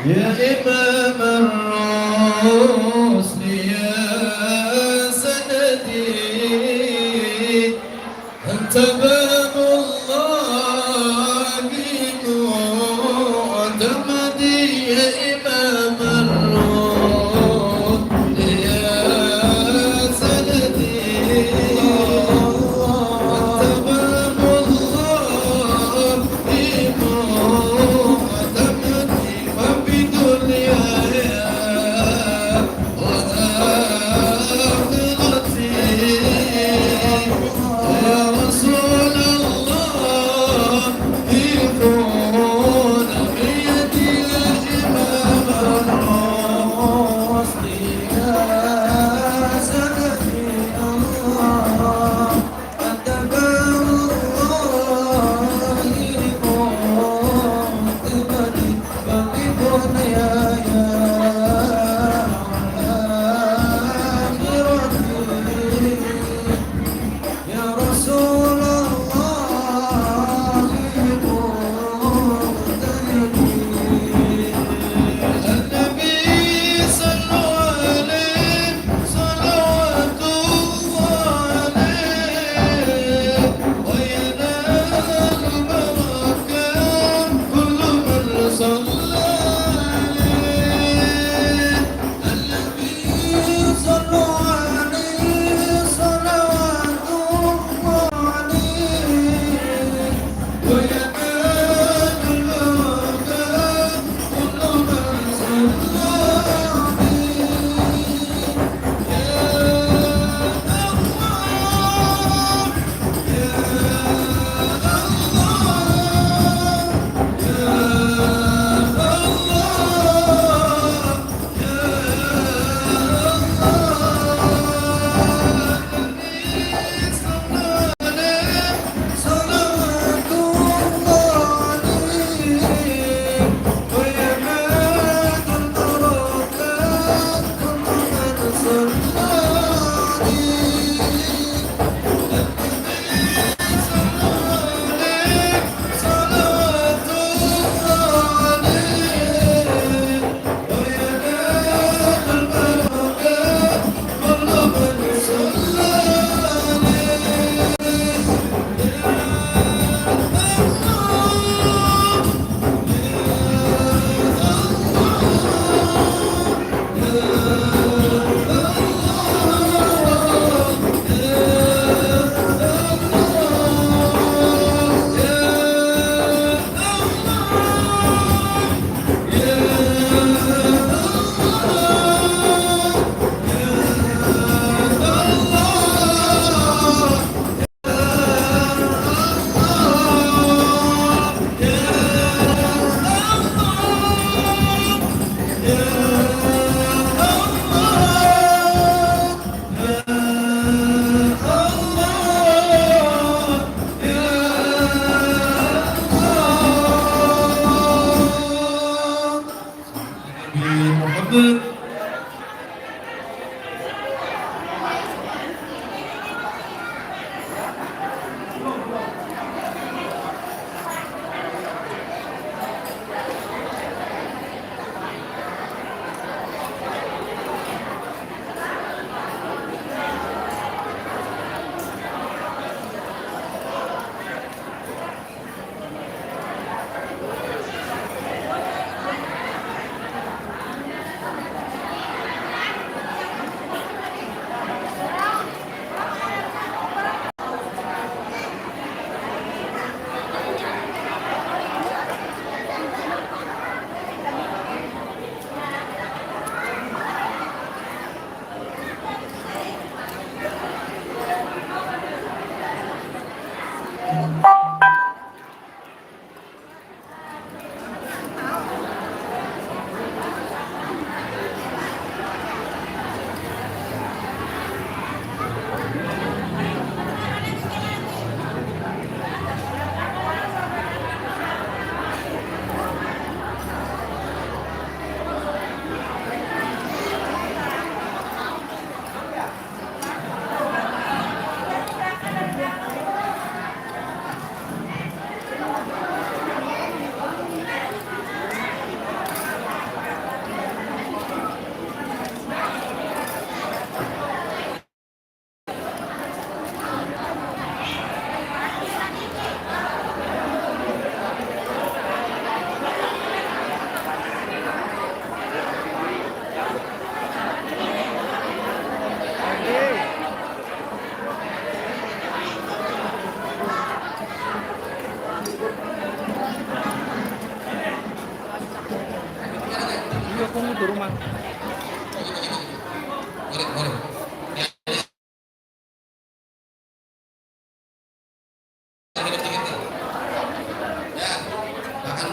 S2: يا إمام الرسل يا سندي أنت باب الله معتمدي يا إمام الرسل يا سندي أنت باب الله معتمدي وبدنياي وآخرتي يا رسول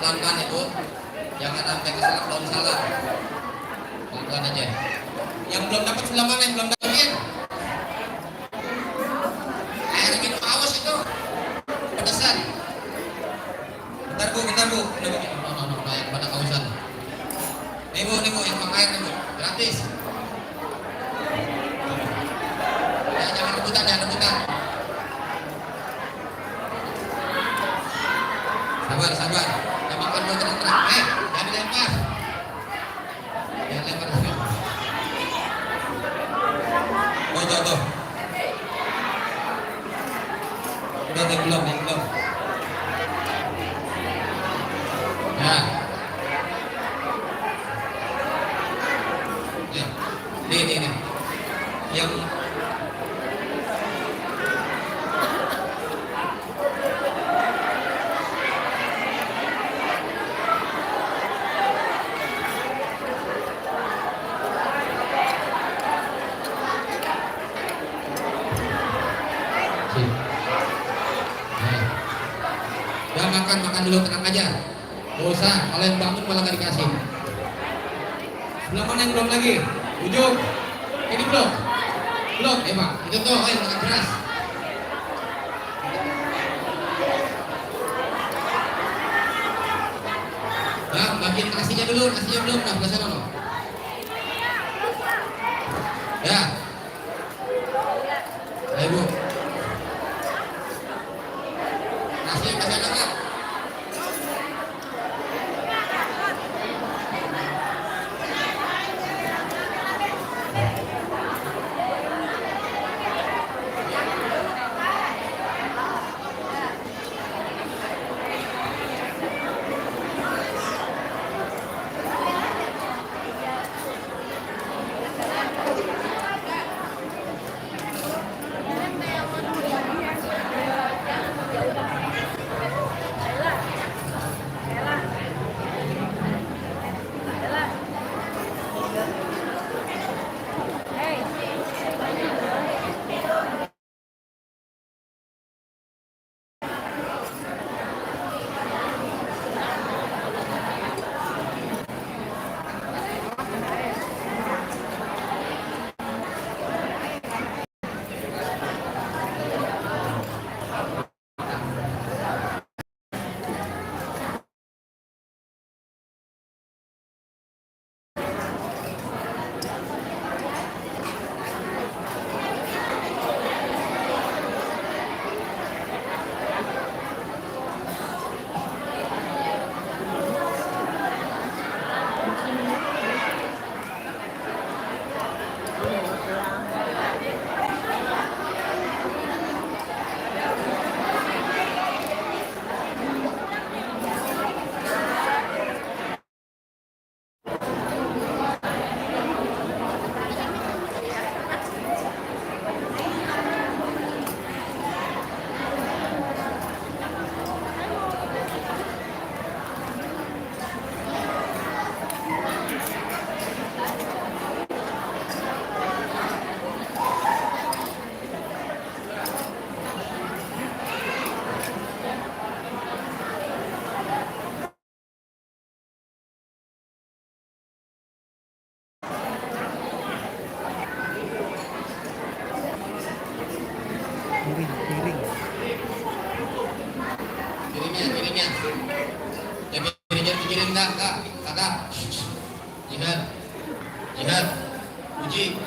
S1: pelan-pelan ya Bu. Jangan sampai keselak daun salam. Pelan-pelan aja. Yang belum dapat sebelah mana? Yang belum dapetin? Air minum awas itu. Pedesan. Bentar Bu. Ini Bu. No, yang pada kausan. Nih Bu, yang pakai air nih Bu. Gratis. Ya, jangan rebutan. Sabar. Makan dulu tenang. Jangan dilempar. Jangan lempar. Tuh. Udah belum. Nah. Nih. Yang udah makan dulu, tenang aja. Gak usah, kalau yang bangun malah gak dikasih. Sebelah mana yang belum lagi? Ujung. Ini belum, Pak. Itu tuh, ayo makan beras. Nah, bagian nasinya belum, nah belah sana loh. Ya. Ayo Bu. Nasinya kasih ada Pak. Piringnya. Ya piringnya pikirin kakak. Jihad. Uji.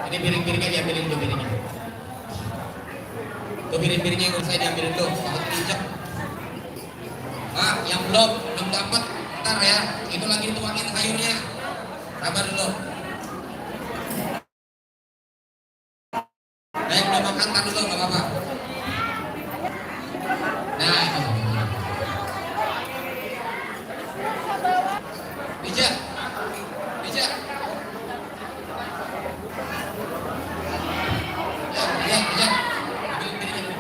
S1: Ini piringnya diambilin dulu piringnya. Tuh piringnya yang saya diambilin dulu. Takut keinjak. Pak, yang belum dapat, ntar ya. Itu lagi dituangin sayurnya. Sabar dulu. Nah, yang belum makan ntar dulu, nggak apa-apa. Nah, itu. Bija. Ya. Ambil piringnya dulu.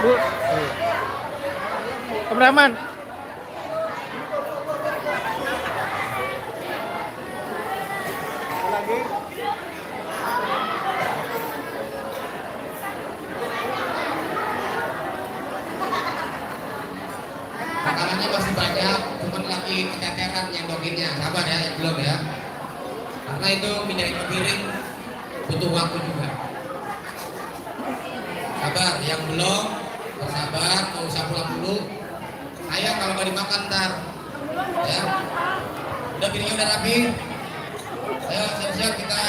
S3: Bu. Kameraman.
S1: lagi keteteran nyendokinnya, sabar ya yang belum ya. Karena itu pindahin ke piring butuh waktu juga. Sabar, yang belum bersabar, mau usah pulang dulu. Ayah kalau nggak dimakan ntar, ya. Udah piringnya udah rapi. Ayo siap-siap kita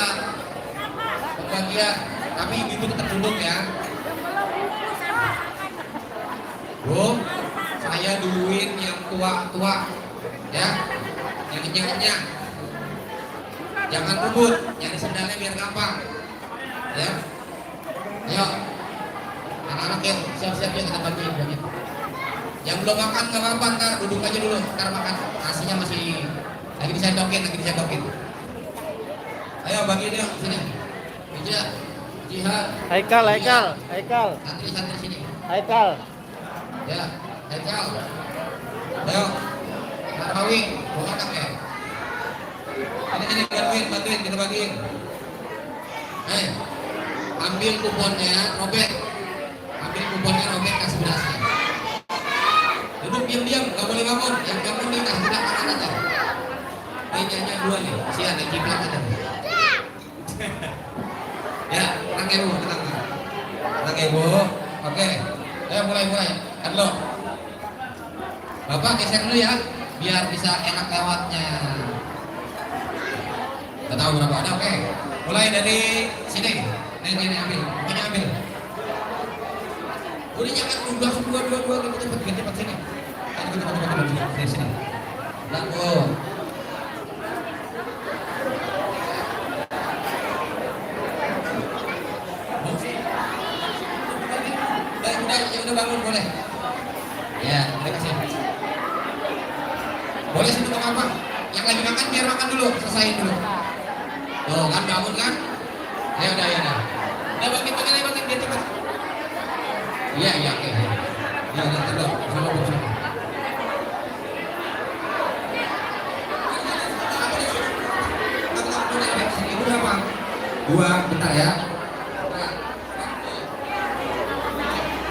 S1: pembagian. Tapi ibu tetap duduk ya. Bu, saya duluin yang tua-tua, ya, yang kenyang-kenyang. Jangan rebut, nyari sendalnya biar gampang, ya. Ayo, anak-anak yang siap-siap ya kita bagiin. Yang belum makan nggak apa-apa, ntar duduk aja dulu, ntar makan. Nasinya masih lagi disendokin. Ayo bagiin yuk sini. Bija, Jihad.
S3: Haikal.
S1: Santri sini.
S3: Haikal.
S1: Ya, Haikal. Ayo, Rawi, bawa makan ya. Ini bantuin kita bagiin. Ambil kuponnya, robek. Kasih berasnya. Duduk diam, nggak boleh bangun. Yang bangun nih kasih beras makan aja. Ini dua nih, sian ada jiplak ada. Ya, tenang ya bu, tenang ya bu. Oke, ayo mulai. Halo. Bapak geser dulu ya, biar bisa enak lewatnya. Kita tahu berapa ada, oke. Mulai dari sini. Ini ambil. Udah jangan dua, cepet sini. Cepet dari sini. Lalu. Udah bangun boleh. Ya, terima kasih. Boleh sini apa? Yang lagi makan biar makan dulu, selesaiin dulu. Oh, kan bangun kan? Ya udah. Udah bagi dia cepat. Iya, oke. Ya, udah. Sama bu. Ini berapa? 2, bentar ya.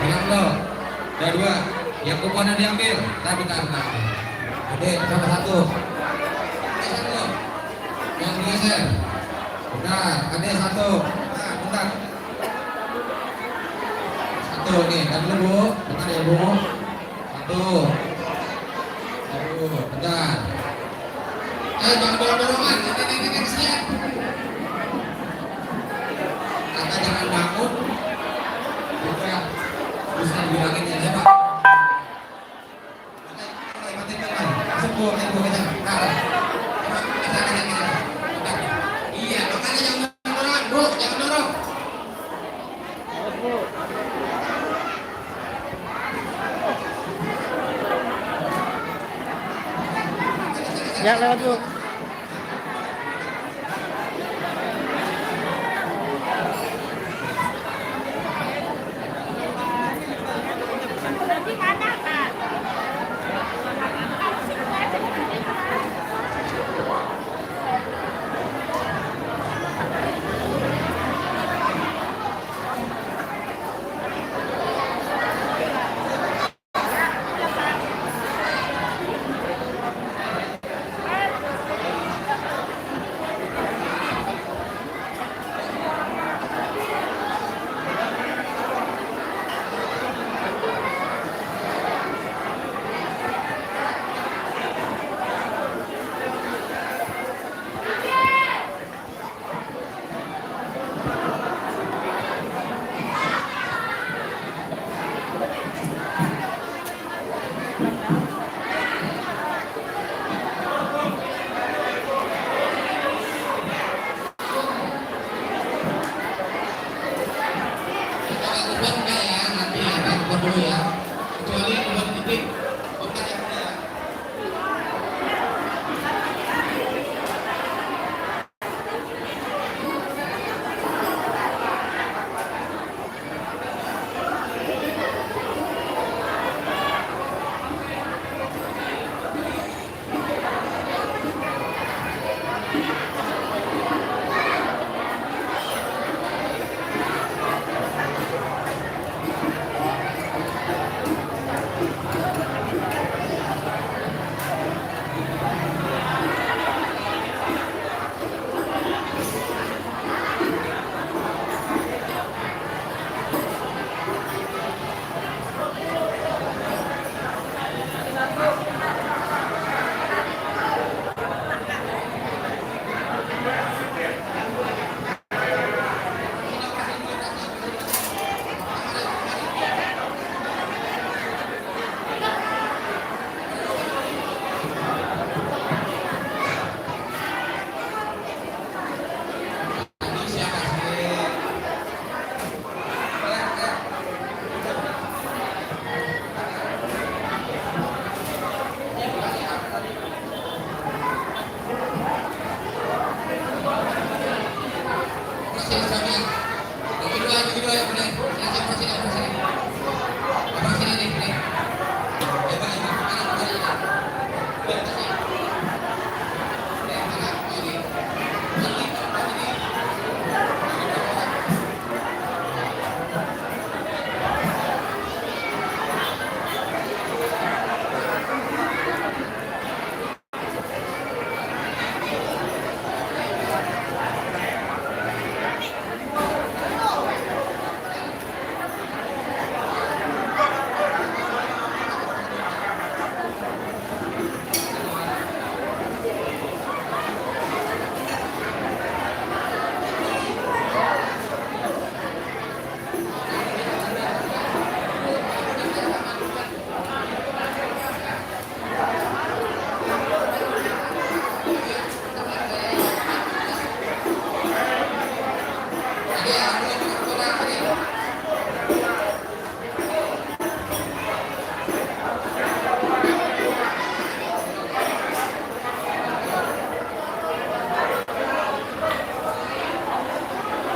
S1: Pegang lo. Udah 2. Yang kuponnya diambil. Bentar. Oke, sama 1. Yang digeser. Bentar, ada 1. Nah, bentar. 1 nih, kan dulu bu. Bentar ya bu. 1. Bentar. Jangan dorong-dorongan. Ini kesian. Kata jangan bangun. Udah. Bisa dibilangin ya pak. Iya, makanya jangan dorong, bro, jangan dorong.
S3: Ya, lewat dulu.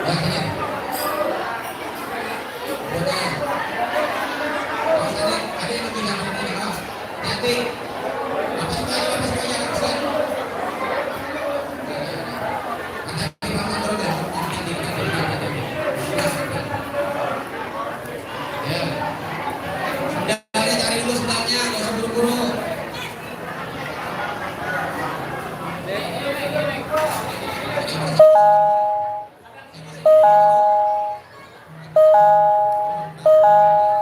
S1: Ya,